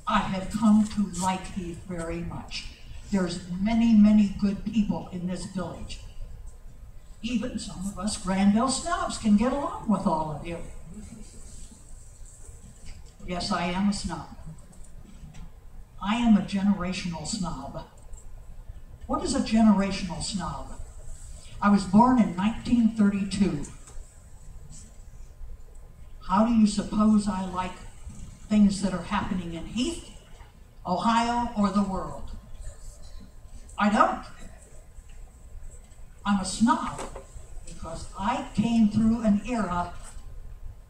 I have come to like Heath very much. There's many, many good people in this village. Even some of us Granville snobs can get along with all of you. Yes, I am a snob. I am a generational snob. What is a generational snob? I was born in 1932. How do you suppose I like things that are happening in Heath, Ohio, or the world? I don't. I'm a snob because I came through an era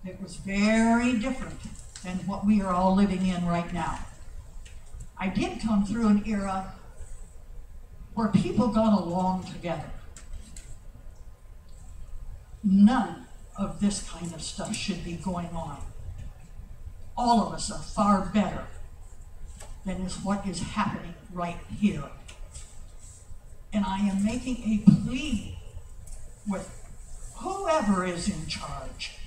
that was very different than what we are all living in right now. I did come through an era where people got along together. None of this kind of stuff should be going on. All of us are far better than is what is happening right here. And I am making a plea with whoever is in charge,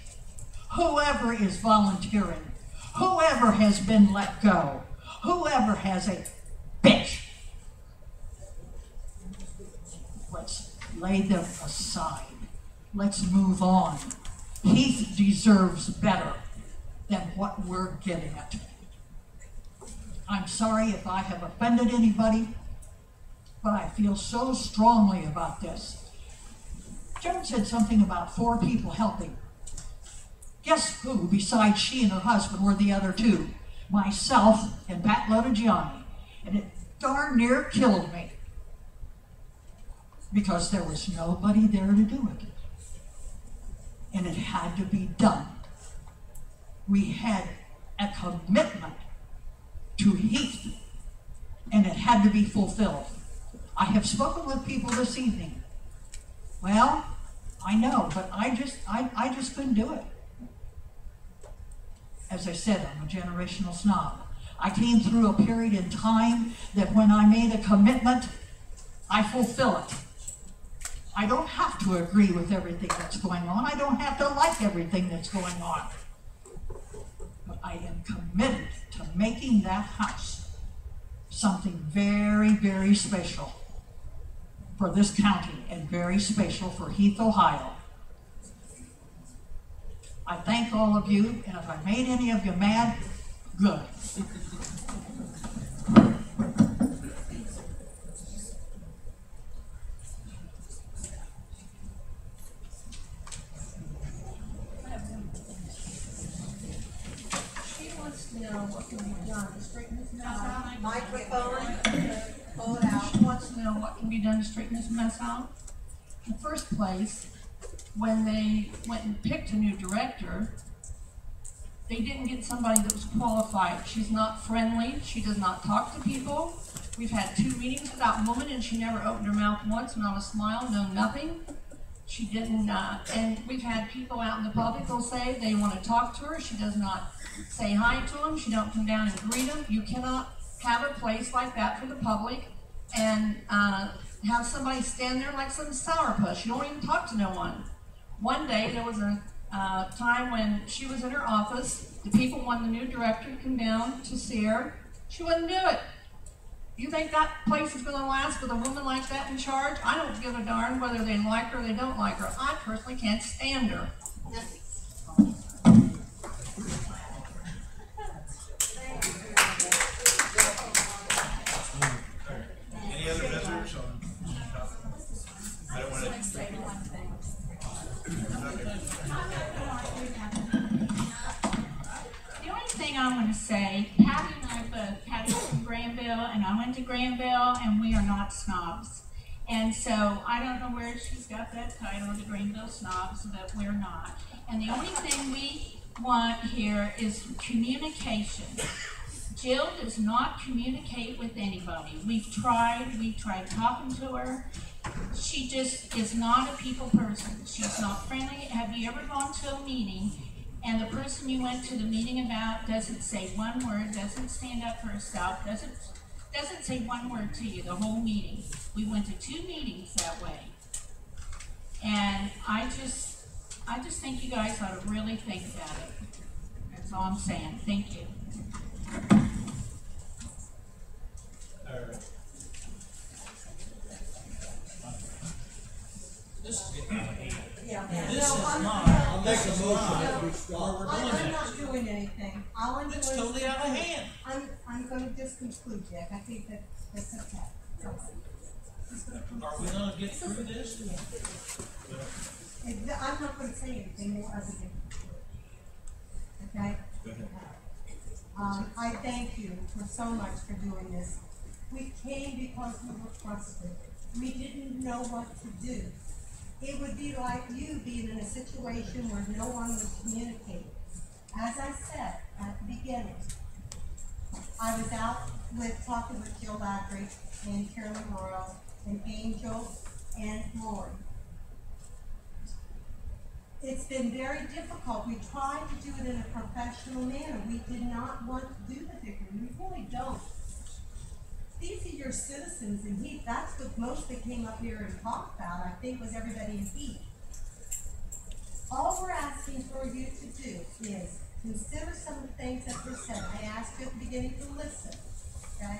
whoever is volunteering, whoever has been let go, whoever has a bitch. Let's lay them aside. Let's move on. Heath deserves better than what we're giving it. I'm sorry if I have offended anybody, but I feel so strongly about this. Joan said something about 4 people helping. Guess who, besides she and her husband, were the other 2? Myself and Pat Lodigiani. And it darn near killed me because there was nobody there to do it. And it had to be done. We had a commitment to Heath, and it had to be fulfilled. I have spoken with people this evening. Well, I know, but I just couldn't do it. As I said, I'm a generational snob. I came through a period in time that when I made a commitment, I fulfill it. I don't have to agree with everything that's going on. I don't have to like everything that's going on. But I am committed to making that house something very, very special for this county and very special for Heath, Ohio. I thank all of you, and if I made any of you mad, good. She wants to know what can be done to straighten this mess out. Microphone, pull it out. She wants to know what can be done to straighten this mess out. In the first place, when they went and picked a new director, they didn't get somebody that was qualified. She's not friendly. She does not talk to people. We've had 2 meetings with that woman, and she never opened her mouth once, not a smile, no nothing. She didn't, and we've had people out in the public who'll say they want to talk to her. She does not say hi to them. She don't come down and greet them. You cannot have a place like that for the public and have somebody stand there like some sourpuss. You don't even talk to no one. One day there was a time when she was in her office. The people wanted the new director to come down to see her. She wouldn't do it. You think that place is going to last with a woman like that in charge? I don't give a darn whether they like her or they don't like her. I personally can't stand her. Any other visitors on? I don't want to. The only thing I want to say, Patty and I both, Patty's from Granville, and I went to Granville, and we are not snobs. And so I don't know where she's got that title, the Greenville snobs, but we're not. And the only thing we want here is communication. Jill does not communicate with anybody. We've tried talking to her. She just is not a people person. She's not friendly. Have you ever gone to a meeting and the person you went to the meeting about doesn't say one word, doesn't stand up for herself, doesn't say one word to you the whole meeting? We went to 2 meetings that way. And I just think you guys ought to really think about it. That's all I'm saying. Thank you. All right. This is getting out of hand. Yeah. This No, is I'm not, I'll make a this is motion not that we where stop. we're I'm going not next. doing anything. All I'm doing It's is. totally out of hand. I'm gonna just conclude, Jack. I think that's okay. Are we gonna get through this? I'm not gonna say anything more other than, okay? Go ahead. I thank you for so much for doing this. We came because we were frustrated. We didn't know what to do. It would be like you being in a situation where no one would communicate. As I said at the beginning, I was out talking with Jill Ladry and Carolyn Royal and Angel and Lori. It's been very difficult. We tried to do it in a professional manner. We did not want to do the bickering. We really don't. These are your citizens in Heath. That's what mostly came up here and talked about, I think, was everybody in Heath. All we're asking for you to do is consider some of the things that were said. I asked you at the beginning to listen, okay?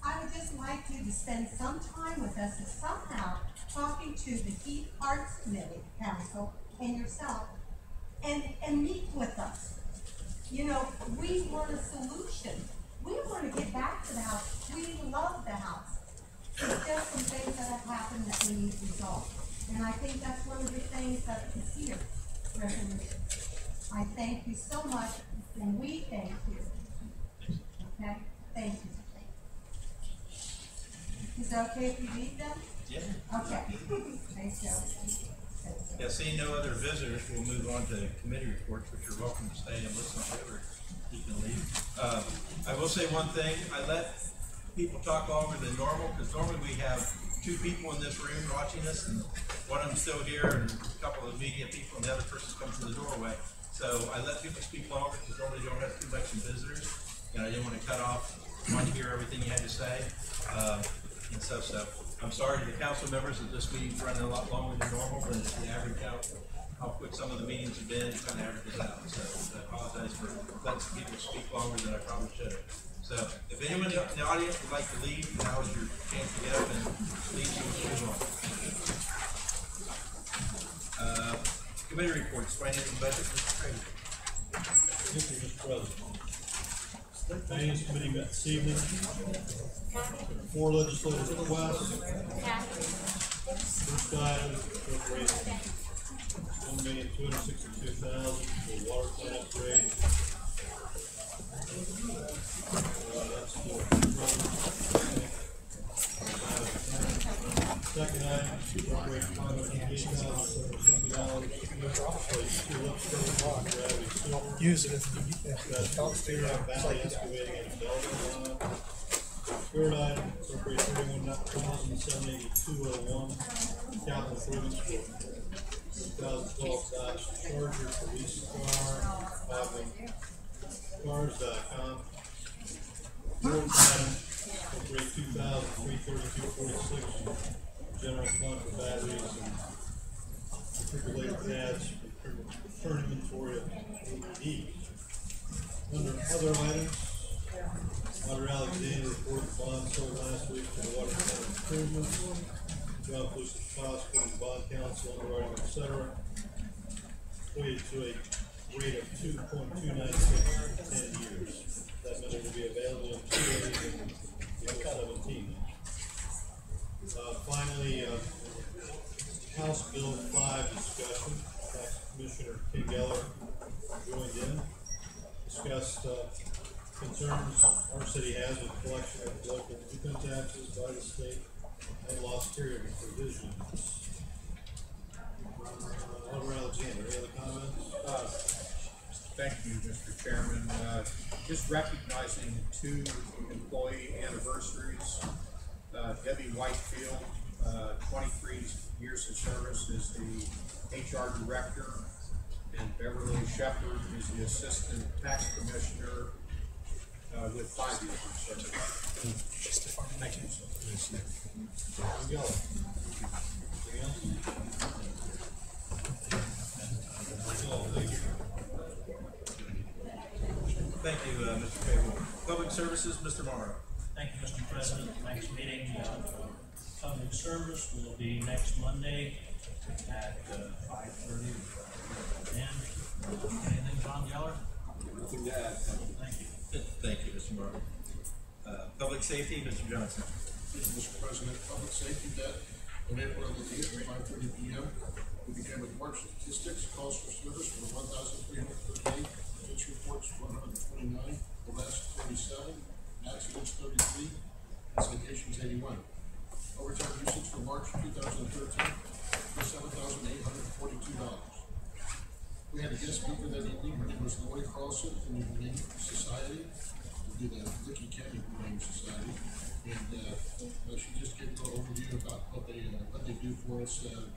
I would just like you to spend some time with us and somehow talking to the Heath Arts Committee Council and yourself and meet with us. You know, we want a solution. We want to get back to the house. We love the house. It's just some things that have happened that we need resolved. And I think that's one of the things that is here, resolution. I thank you so much, and we thank you. Okay? Thank you. Is it okay if you leave them? Yeah. Okay. Thank you. Thank you. Yeah, seeing no other visitors, we'll move on to committee reports, which you're welcome to stay and listen to, or you can leave. I will say one thing, I let people talk longer than normal, because normally we have 2 people in this room watching us, and one of them's still here, and a couple of media people, and the other person's come through the doorway. So I let people speak longer, because normally you don't have too much visitors, and I didn't want to cut off, want to hear everything you had to say, and stuff, so. I'm sorry to the council members that this meeting's running a lot longer than normal, but it's the average out, how quick some of the meetings have been, it kind of averages out. So I apologize for letting some people speak longer than I probably should have. So if anyone in the audience would like to leave, now is your chance to get up and leave and move on. Committee reports, finance and budget, Mr. Craig. Thank you, Mr. President. Finance Committee met this evening. 4 legislative requests. First item, appropriate $1,262,000 for water plant upgrade. That's second item, appropriate $558,760 Use it if Valley excavating and development. Third item, appropriate $31,782.01 capital improvements for 2012 Dodge Charger police car, cars.com. Fourth item, appropriate $2,332.46 general fund for batteries and defibrillator pads for current inventory of AED. Under other items, Auditor Alexander reported bond sold last week for the water plant improvements. John Lucas cost for the bond council, underwriting, etc. Equated to a rate of 2.296 for 10 years. That money will be available in 2 days in 2017. Finally, House Bill 5 discussion. Tax Commissioner King Geller joined in, discussed concerns our city has with collection of local income taxes by the state and lost period provisions. Alder Alexander, any other comments? Thank you, Mr. Chairman. Just recognizing 2 employee anniversaries. Debbie Whitefield, 23 years of service as the HR director, and Beverly Shepard is the assistant tax commissioner with 5 years of service. Thank you. There we go. Anything else? Thank you, Mr. Cable. Public Services, Mr. Morrow. Thank you, Mr. President. Next meeting, public service will be next Monday at 5:30 to 10. Anything, John Geller? Nothing to add. Thank you. Thank you, Mr. Morrow. Public Safety, Mr. Johnson. Thank you, Mr. President. Public Safety Day on April 8th at 5:30 p.m. We began with March statistics, calls for service for 1,338, pitch reports 129, arrests 37, accidents 33, and citations 81. Overtime usage for March 2013 was $7,842. We had a guest speaker that evening. Her name was Lori Carlson from the Humane Society. We did a Licking County Humane Society, and she just gave a little overview about what they do for us, and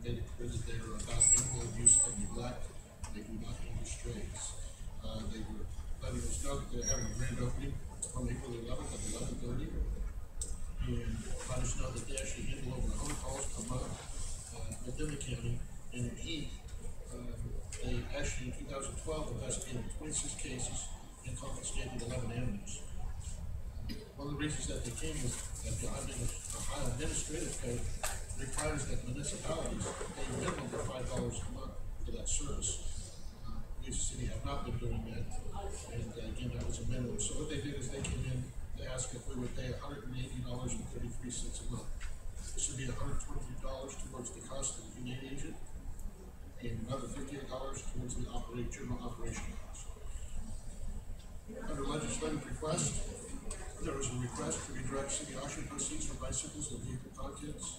made it clear that they're about animal abuse and neglect. They do not handle strays. They were letting us know that they're having a grand opening on April 11th at 11:30, and let us know that they actually handle over 100 calls per month within the county. And in Heath, they actually in 2012 investigated 26 cases and confiscated 11 animals. One of the reasons that they came is that the Ohio Administrative Code requires that municipalities pay a minimum of $5 a month for that service. We as a city have not been doing that, and again, that was a minimum. So what they did is they came in to ask if we would pay $180.33 a month. This would be $123 towards the cost of the humane agent, and another $58 towards the general operation cost. Under legislative request, there was a request to redirect city auction proceeds for bicycles and vehicle contents,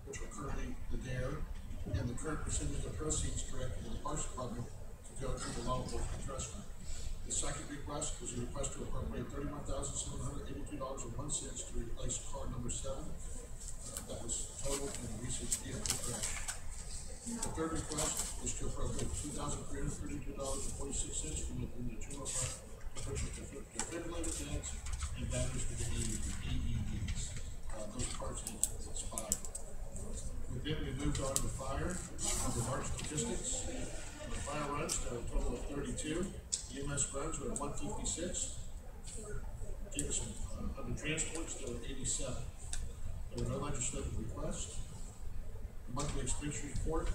which are currently the DARE and the current percentage of proceeds directed to the Parks Department to go to the law enforcement trust fund. The second request was a request to appropriate $31,782.01 to replace car number 7. That was totaled in a recent vehicle crash. The third request was to appropriate $2,332.46 from the general fund to purchase defibrillator pads and batteries for the AEDs. Those parts had expired. Then we moved on to fire, under March statistics. The fire runs, there were a total of 32. EMS runs were at 156. Gave us under transports, there were 87. There were no legislative requests. The monthly expense report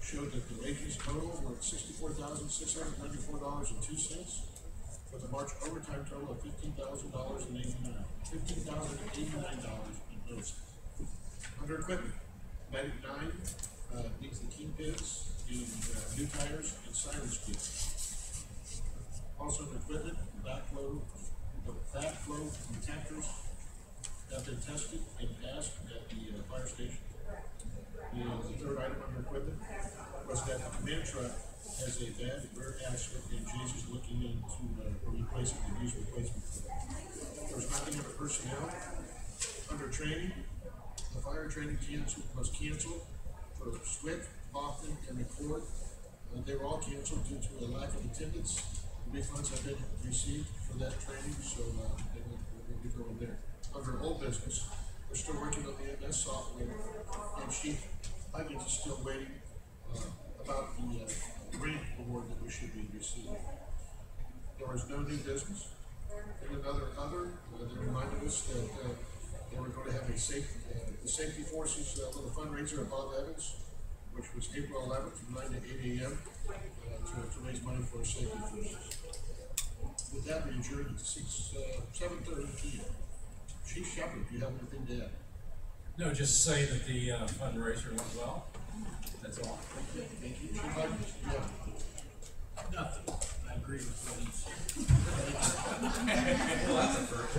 showed that the wages total were at $64,694.02, with a March overtime total of $15,089 in those. Under equipment, Medic 9 needs the kingpins and new tires and sirens kit. Also in equipment, the backflow detectors have been tested and passed at the fire station. The third item under equipment was that the command truck has a bad rear axle and Jay's is looking into replacing the used replacement for it. There was nothing under personnel. Under training, the fire training was canceled for Swick, Boston, and McCord. They were all canceled due to a lack of attendance. Refunds have been received for that training, so they will be going there. Under old business, we're still working on the MS software, and Chief Huggins is still waiting about the grant award that we should be receiving. There was no new business. And another they reminded us that they were going to have a the Safety Forces little fundraiser at Bob Evans, which was April 11th from 9 to 8 a.m. To raise money for safety forces. With that, we adjourned at 7:30 p.m. Chief Shepherd, do you have anything to add? No, just say that the fundraiser went well. That's all. Thank you. Chief Huggins, yeah. Nothing. I agree with what he said. Well, that's a first.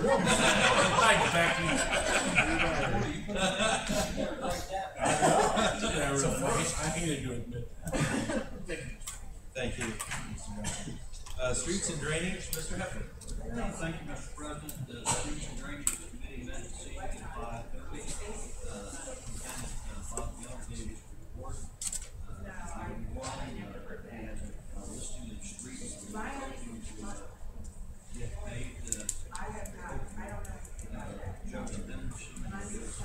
So I hated to admit that. Thank you. Streets and drainage, Mr. Heffer. Thank you, Mr. President. The Streets and Drainage Committee met this evening at 5:30. Bob Young gave his report. Item 1 has a listing of streets that are looking to get paved. Joe Henderson gives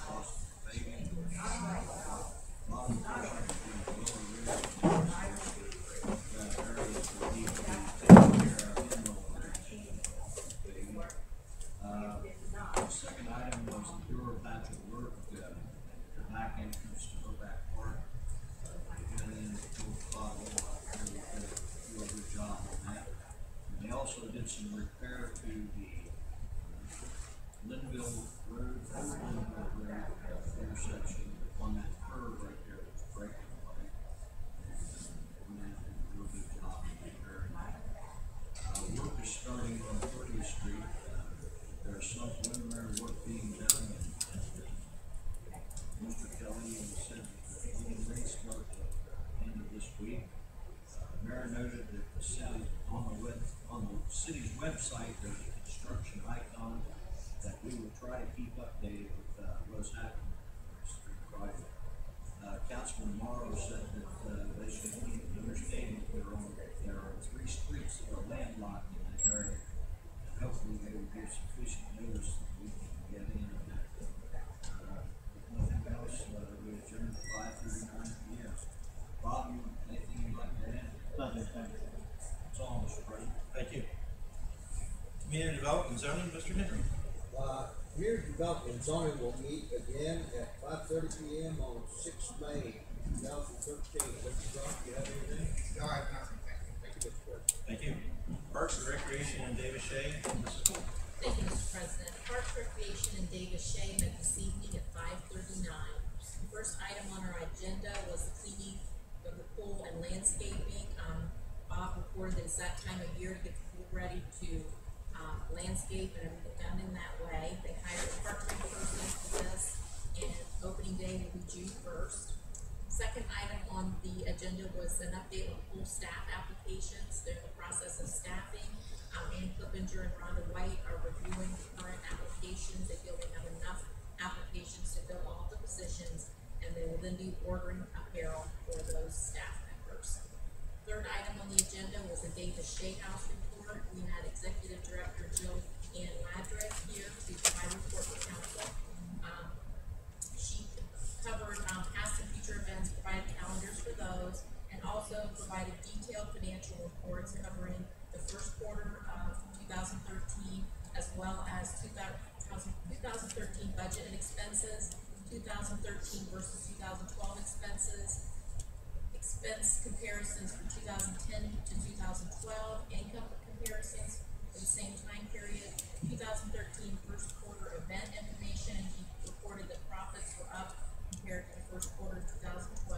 cost of paving. Bob second item was the Bureau of Natural Work, the back entrance to Burback Park. And then the full spot, do a good job on that. And they also did some repair to the Linville Road, Old Linville Road intersection on that curve right there that's breaking away. And they did a real good job of repairing that. Work is starting on 30th Street. There's some preliminary work being done, and Mr. Kelly said we may start at the end of this week. The mayor noted that the city on the city's website there's a construction icon that we will try to keep updated with what's happening on the street project. Councilman Morrow said that they should understand that there are 3 streets that are landlocked in that area. Hopefully they will give sufficient notice that we can get in on that. Nothing else, we adjourn at 5:39 p.m. Bob, anything you'd like to add? Nothing, thank you. That's all, Mr. President. Thank you. Community Development and Zoning, Mr. Henry. Community Development and Zoning will meet again at 5:30 p.m. on 6 May 2013. Mr. Brown, do you have anything? No, I have nothing. Thank you. Thank you. Parks and Recreation and Davis Shea. Mrs. Cole. Thank you, Mr. President. Parks, Recreation, and Davis Shea met this evening at 5:39. The first item on our agenda was the cleaning of the pool and landscaping. Bob reported that it's that time of year to get the pool ready to landscape and everything done in that way. They hired a part-time person for this, and opening day will be June 1st. agenda was an update on pool staff applications. They're in the process of staffing. Ann Clippinger and Rhonda White are reviewing the current applications. They feel they have enough applications to fill all the positions, and they will then be ordering apparel for those staff members. Third item on the agenda was the Davis Shea House report. We had Executive Director Jill Ann Ladred here to provide a report to council. She covered past and future events, provided calendars for those, and also provided detailed financial reports covering the first quarter of 2013, as well as 2013 budget and expenses, 2013 versus 2012 expenses, expense comparisons from 2010 to 2012, income comparisons for the same time period, 2013 first quarter event information. He reported that profits were up compared to the first quarter of 2012.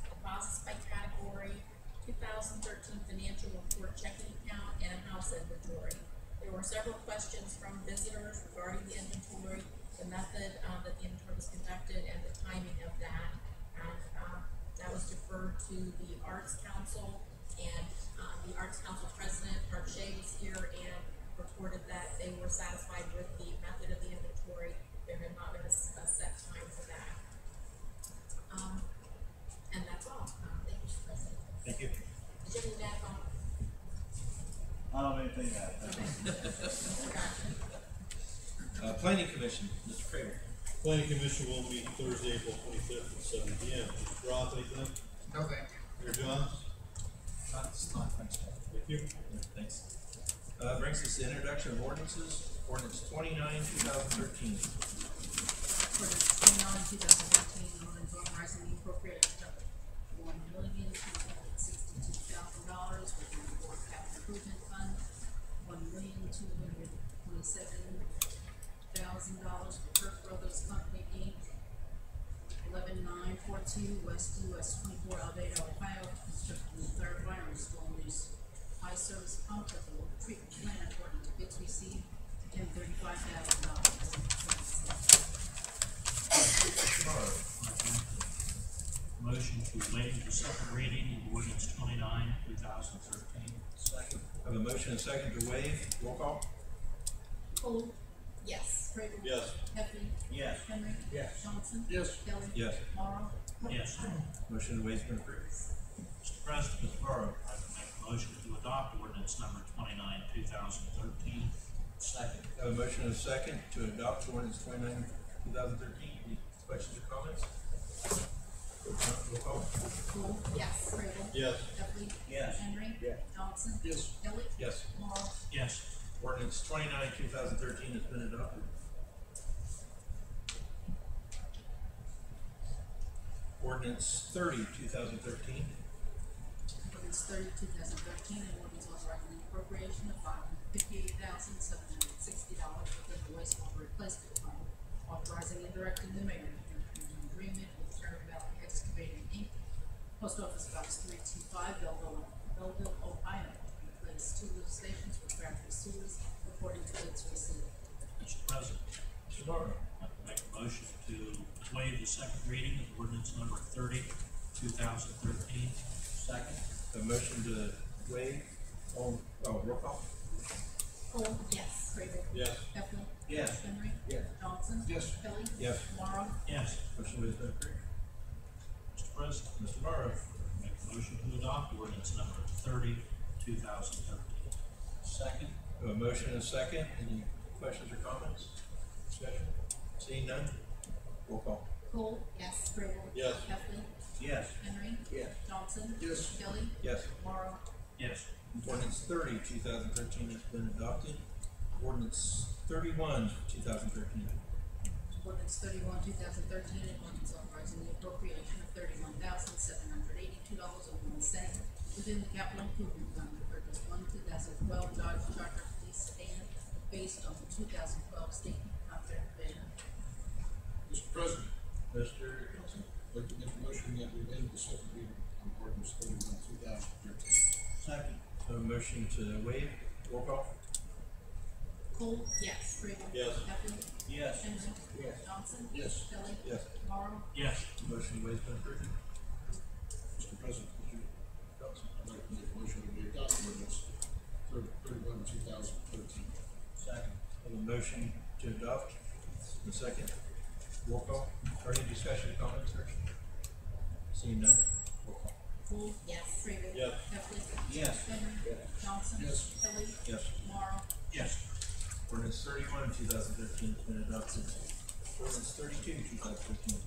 Deposits by category, 2013 financial report checking account, and a house inventory. There were several questions from visitors regarding the inventory, the method that the inventory was conducted, and the timing of that. And that was deferred to the Arts Council, and the Arts Council President, Art Shea, was here and reported that they were satisfied with the method of the inventory. There had not been a set time for that. And that's all. Thank you, Mr. President. Thank you. Did you have any back on? I don't have anything to add. Planning Commission, Mr. Kramer. Planning Commission will meet Thursday, April 25th at 7 p.m. Mr. Roth, anything? No, thank you. Mayor Johns? Thanks. Thank you. Thanks. Brings us to introduction of ordinances. Ordinance 29, 2013. Ordinance 29, 2013, an ordinance authorizing the appropriation of $1,262,000 within the Board Capital Improvement Fund, $1,227,000 for Kirk Brothers Company, Inc., 11942 West US 24 Alveda, Ohio, constructing the third wire installing these high service pump at the water treatment plant according to bids received, and $35,000. Motion to waive the second reading of ordinance 29, 2013. Second. I have a motion and a second to waive. Roll call. Cole? Yes. Craig? Yes. Heffernan? Yes. Henry? Yes. Johnson? Yes. Kelly? Yes. Morrow? Yes. Motion to waive has been approved. Mr. President, Mr. Burrow, I'd like to make a motion to adopt ordinance number 29, 2013. Second. I have a motion and a second to adopt ordinance 29, 2013. Any questions or comments? Roll call. Cole? Yes. Craig? Yes. Heffernan? Yes. Henry? Yes. Johnson? Yes. Kelly? Yes. Morrow? Yes. Ordinance 29, 2013 has been adopted. Ordinance 30, 2013. Ordinance 30, 2013, an ordinance authorizing the appropriation of $558,760 within the wastewater replacement fund, authorizing and directing the mayor to enter into an agreement with Turner Valley Excavating, Inc., Post Office Box 325, Belleville, Ohio, to replace 2 lift stations with gravity sewers according to bids received. Mr. President, Mr. Morrow. I'd like to make a motion to waive the second reading of ordinance number 30, 2013. Second. A motion to waive. Roll call. Cole? Yes. Craig? Yes. Heffernan? Yes. Henry? Yes. Johnson? Yes. Kelly? Yes. Morrow? Yes. Motion has been approved. Mr. President, Mr. Morrow. make a motion to adopt ordinance number 30, 2013. Second. A motion and a second. Any questions or comments? Discussion? Seeing none? Roll call. Cole? Yes. Craig? Yes. Heffernan? Yes. Henry? Yes. Johnson? Yes. Kelly? Yes. Morrow? Yes. Ordinance 30, 2013 has been adopted. Ordinance 31, 2013. Ordinance 31, 2013, an ordinance authorizing the appropriation of $31,782.01 within the capital improvement fund to purchase one 2012 Dodge Charger police sedan based on the 2012 state contract bid. Mr. President, Mr. I'd like to make a motion that we waive the second reading on ordinance 31, 2013. Second. A motion to waive. Roll call. Cole? Yes. Craig? Yes. Heffernan? Yes. Henry? Yes. Johnson? Yes. Kelly? Yes. Morrow? Yes. Motion to waive has been approved. Mr. Mr. President, could you, I'd like to make a motion that we adopt ordinance 31/2013. Second. Have a motion to adopt, a second, roll call, or any discussion, comments, or? Seeing none, roll call. Poole? Yes. Fraser? Yes. Heffley? Yes. Henry? Johnson? Yes. Kelly? Yes. Tomorrow? Yes. Ordinance 31/2013 has been adopted. Ordinance 32/2013.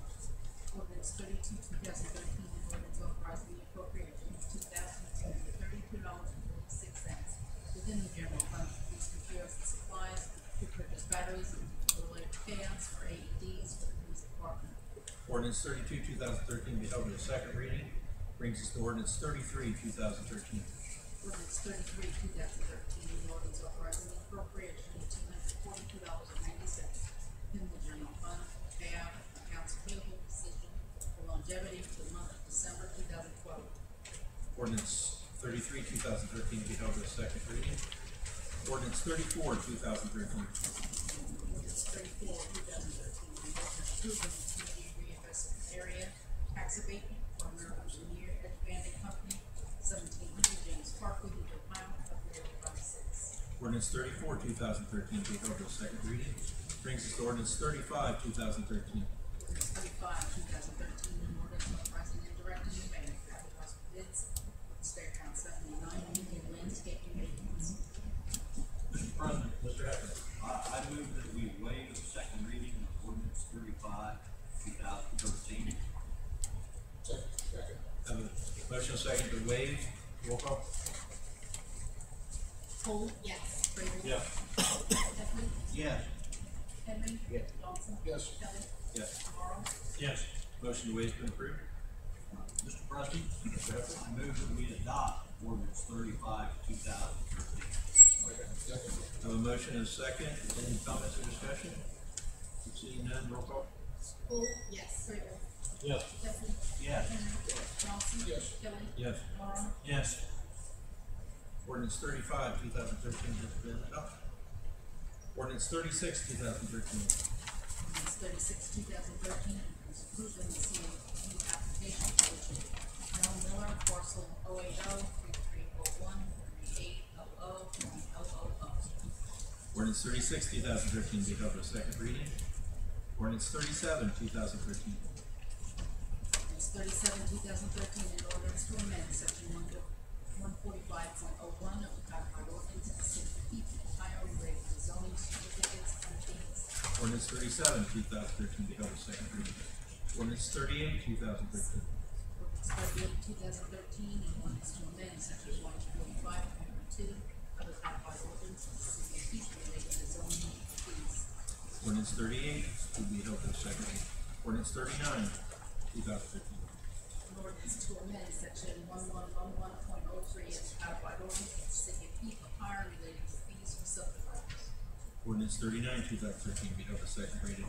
Ordinance 32/2013, an ordinance authorizing the appropriation of $2,232.46 within the general fund for police materials and supplies to purchase batteries and related payouts for AEDs for the police department. Ordinance 32/2013 be held as a second reading, brings us to ordinance 33/2013. Ordinance 33/2013, an ordinance authorizing the appropriation of $242.90 within the general fund to pay out accounts payable position for longevity for the month of December 2012. Ordinance 33/2013 be held as a second reading. Ordinance 34/2013. Ordinance 34/2013, an ordinance approving the community reinvestment area tax abatement for American Engineer Expanding Company, 1700 James Parkway, Ohio, February 26. Ordinance 34/2013 be held as a second reading, brings us to ordinance 35/2013. Ordinance 35/2013, an ordinance authorizing and directing the mayor to advertise for bids for the spare account 79 Union landscaping maintenance. Mr. President, Mr. Heffernan. I move that we waive the second reading of ordinance 35/2013. Second. Have a motion and second to waive, roll call. Poole? Yes. Fraser? Yes. Heffley? Yes. Henry? Yes. Johnson? Yes. Kelly? Yes. Tomorrow? Yes. Motion to waive has been approved. Mr. President, Mr. Heffernan. I move that we adopt ordinance 35/2013. Second. Have a motion and a second, any comments or discussion? Seeing none, roll call. Poole? Yes. Fraser? Yes. Heffley? Yes. Henry? Johnson? Yes. Kelly? Yes. Tomorrow? Yes. Ordinance 35/2013 has been adopted. Ordinance 36/2013. Ordinance 36/2013, is approving the CMP application for Mel Miller, parcel 080-3341-3800.000. Ordinance 36/2013 be held as second reading. Ordinance 37/2013. Ordinance 37/2013, an ordinance to amend section 145.01 of the codified ordinance of the city of Heath, Ohio, related to zoning certificates and fees. Ordinance 37/2013 be held as second reading. Ordinance 38/2013. Ordinance 38/2013, an ordinance to amend section 145.02 of the codified ordinance of the city of Heath, related to zoning fees. Ordinance 38 to be held as second reading. Ordinance 39/2013. An ordinance to amend section 1111.03 of the codified ordinance of the city of Heath, Ohio, related to fees for subdividers. Ordinance 39/2013 be held as second reading.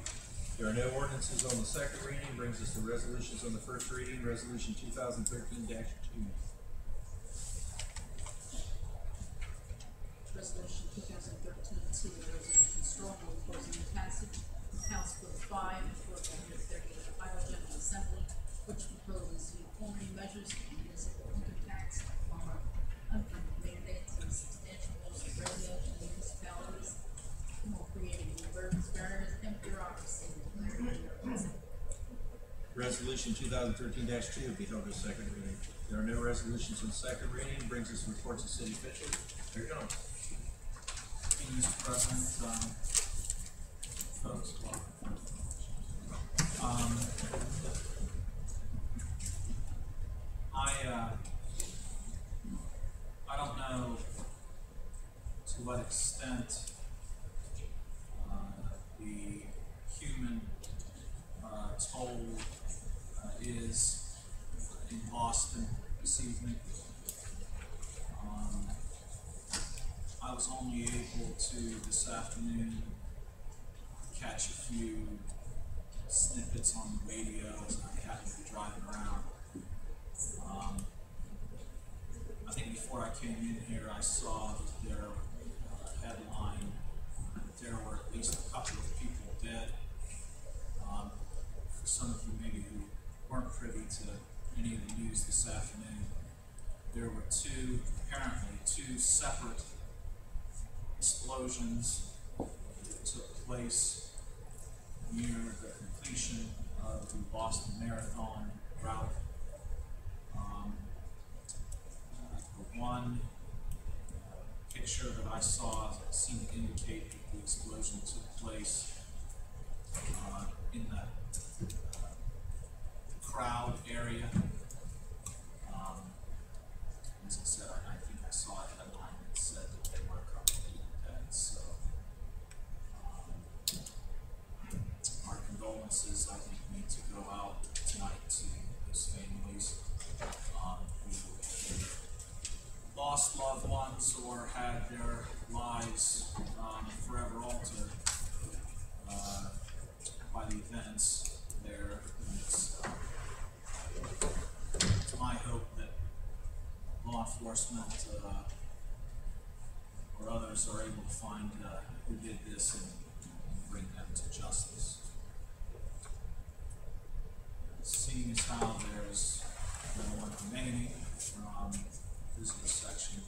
There are no ordinances on the second reading, brings us to resolutions on the first reading, resolution 2013-2. Resolution 2013-2, a resolution strongly opposing the passage of House Bill 5 and 438 Ohio General Assembly, which proposes uniformity measures for municipal income tax, former unfunded mandates, and substantial loss of revenue to municipalities, while creating new burdens, barriers, and bureaucracy, and declaring an emergency. Resolution 2013-2 be held as second reading. There are no resolutions on second reading, brings us to reports of city officials. Mayor Jones. Thank you, Mr. President, folks. I don't know to what extent the human toll is in Boston this evening. I was only able to this afternoon catch a few snippets on the radio as I happened to be driving around. I think before I came in here, I saw their headline that there were at least a couple of people dead. For some of you maybe who weren't privy to any of the news this afternoon, there were apparently two separate explosions that took place near the completion of the Boston Marathon route. The one picture that I saw seemed to indicate that the explosion took place in that crowd area. As I said, I think I saw a headline that said that they were currently dead. So our condolences, I think, need to go out tonight to those families who lost loved ones or had their lives forever altered by the events there. And it's my hope that law enforcement or others are able to find who did this and bring them to justice. Seeing as how there's no one remaining from the visitor section,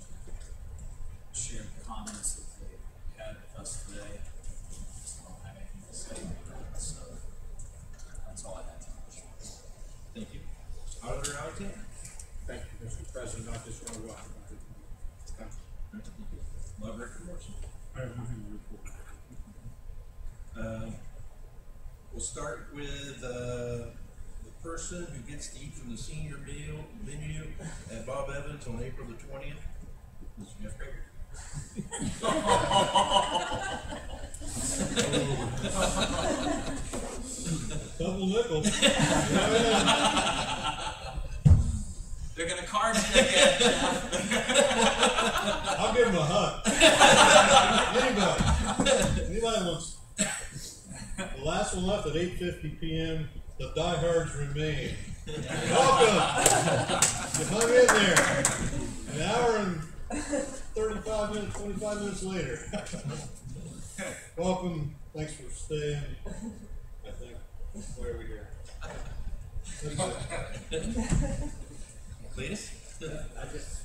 shared the comments that they had with us today. I don't have anything to say about that, so that's all I had to mention. Thank you. Auditor Alexander. Thank you, Mr. President. I just want to welcome you. Love motion. I have nothing to report. We'll start with the person who gets to eat from the senior meal menu at Bob Evans on April the 20th. Mr. Jeff Craig. Double nickel. They're gonna carve you again. I'll give him a hug. Anybody wants? The last one left at 8:50 p.m. The diehards remain. Welcome. You hung in there. An hour and 35 minutes, 25 minutes later. Welcome. Thanks for staying. I think. Why are we here? Cletus? I just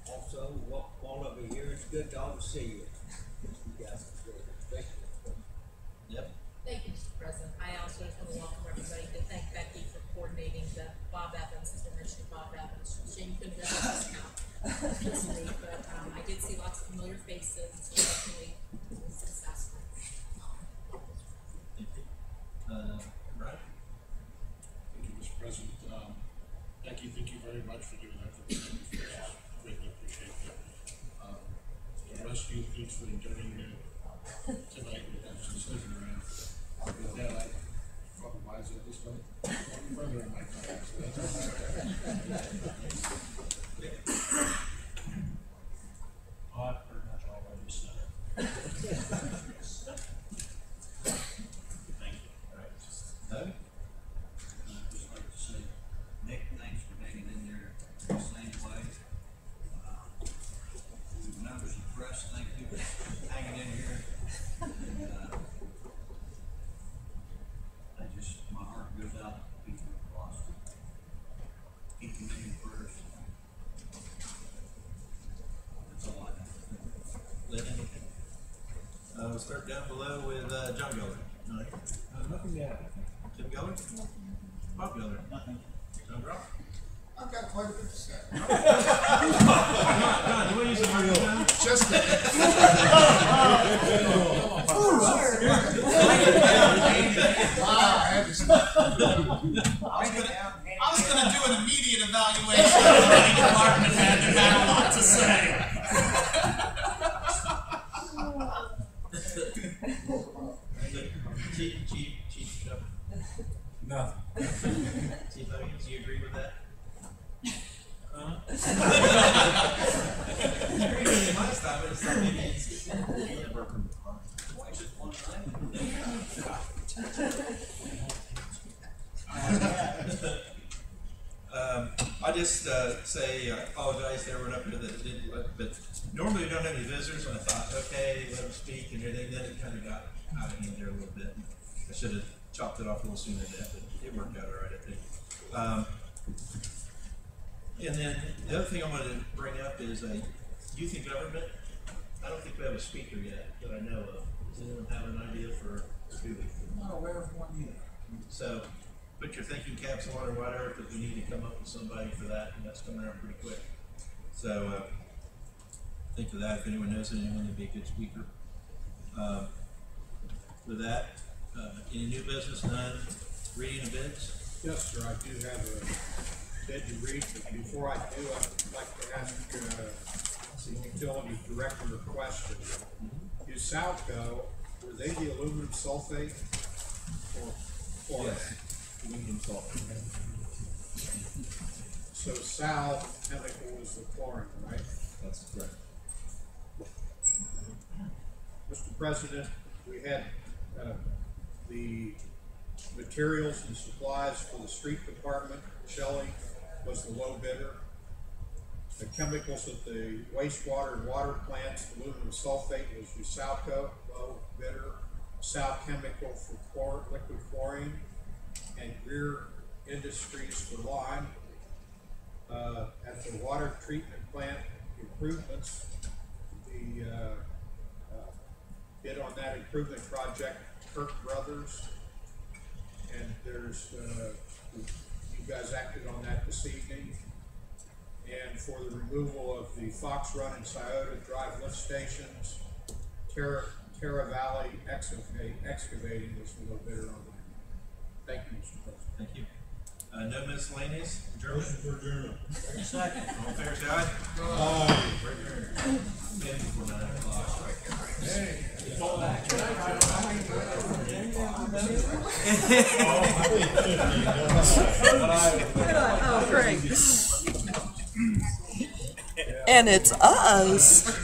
also, while over here, it's good to always see you. You guys are good. Thank you. Yep. Thank you, Mr. President. I also just want to welcome everybody to thank Becky for coordinating the Bob Evans, as we mentioned Bob Evans. Shame you couldn't get a discount this week, but I did see lots of familiar faces, so definitely it was successful. Thank you. Right. Thank you, Mr. President. Becky, thank you very much for doing that for me. Greatly appreciate that. The rest of you, thanks for enjoying tonight and just sticking around. With that, I probably wise at this point. I'm further in my time, so that's Oh, I've pretty much already said it. Thank you. All right. Doug? I'd just like to say, Nick, thanks for hanging in there the same way. The members of the press, thank you for hanging in here. And my heart goes out to people who lost it. Keep them in first. That's all I have. Lynn, anything? We'll start down below with John Geller. All right. Nothing yet. Tim Geller? Bob Geller? Nothing. John Brock? I've got quite a bit to say. John, you want to use the microphone? Just I was gonna do an immediate evaluation of any department head that had a lot to say. Chief Shepard. Nothing. Chief Huggins, do you agree with that? You agreed with it last time, but it's not maybe it's just one I just say I apologize to everyone up here that didn't, but normally we don't have any visitors, and I thought, okay, let them speak, and then it kind of got out of hand there a little bit. I should have chopped it off a little sooner than that, but it worked out all right, I think. And then the other thing I wanted to bring up is a youth in government. I don't think we have a speaker yet that I know of. Does anyone have an idea for who? I'm not aware of one either. So put your thinking caps on or whatever, because we need to come up with somebody for that, and that's coming around pretty quick. So think of that if anyone knows anyone that'd be a good speaker. With that, any new business? None. Reading of bids? Yes, sir, I do have a bid to read, but before I do, I'd like to ask the utility director a question. USALCO, were they the aluminum sulfate or chloride? Yes, aluminum sulfate. So Sal Chemical is the chlorine, right? That's correct. Mr. President, we had the materials and supplies for the street department. Shelley was the low bidder. The chemicals at the wastewater and water plants, aluminum sulfate was USALCO, low bidder. Sal Chemical for liquid chlorine, and Greer Industries for lime. At the water treatment plant improvements, the bid on that improvement project, Kirk Brothers, and there's, you guys acted on that this evening. And for the removal of the Fox Run and Scioto Drive lift stations, Terra Valley Excavating was the low bidder on that. Thank you, Mr. President. Thank you. No miscellaneous? Adjournment? Motion for adjournment. Second. All in favor, say aye. Aye. Right here. Maybe before 9 o'clock. Hey. And it's us.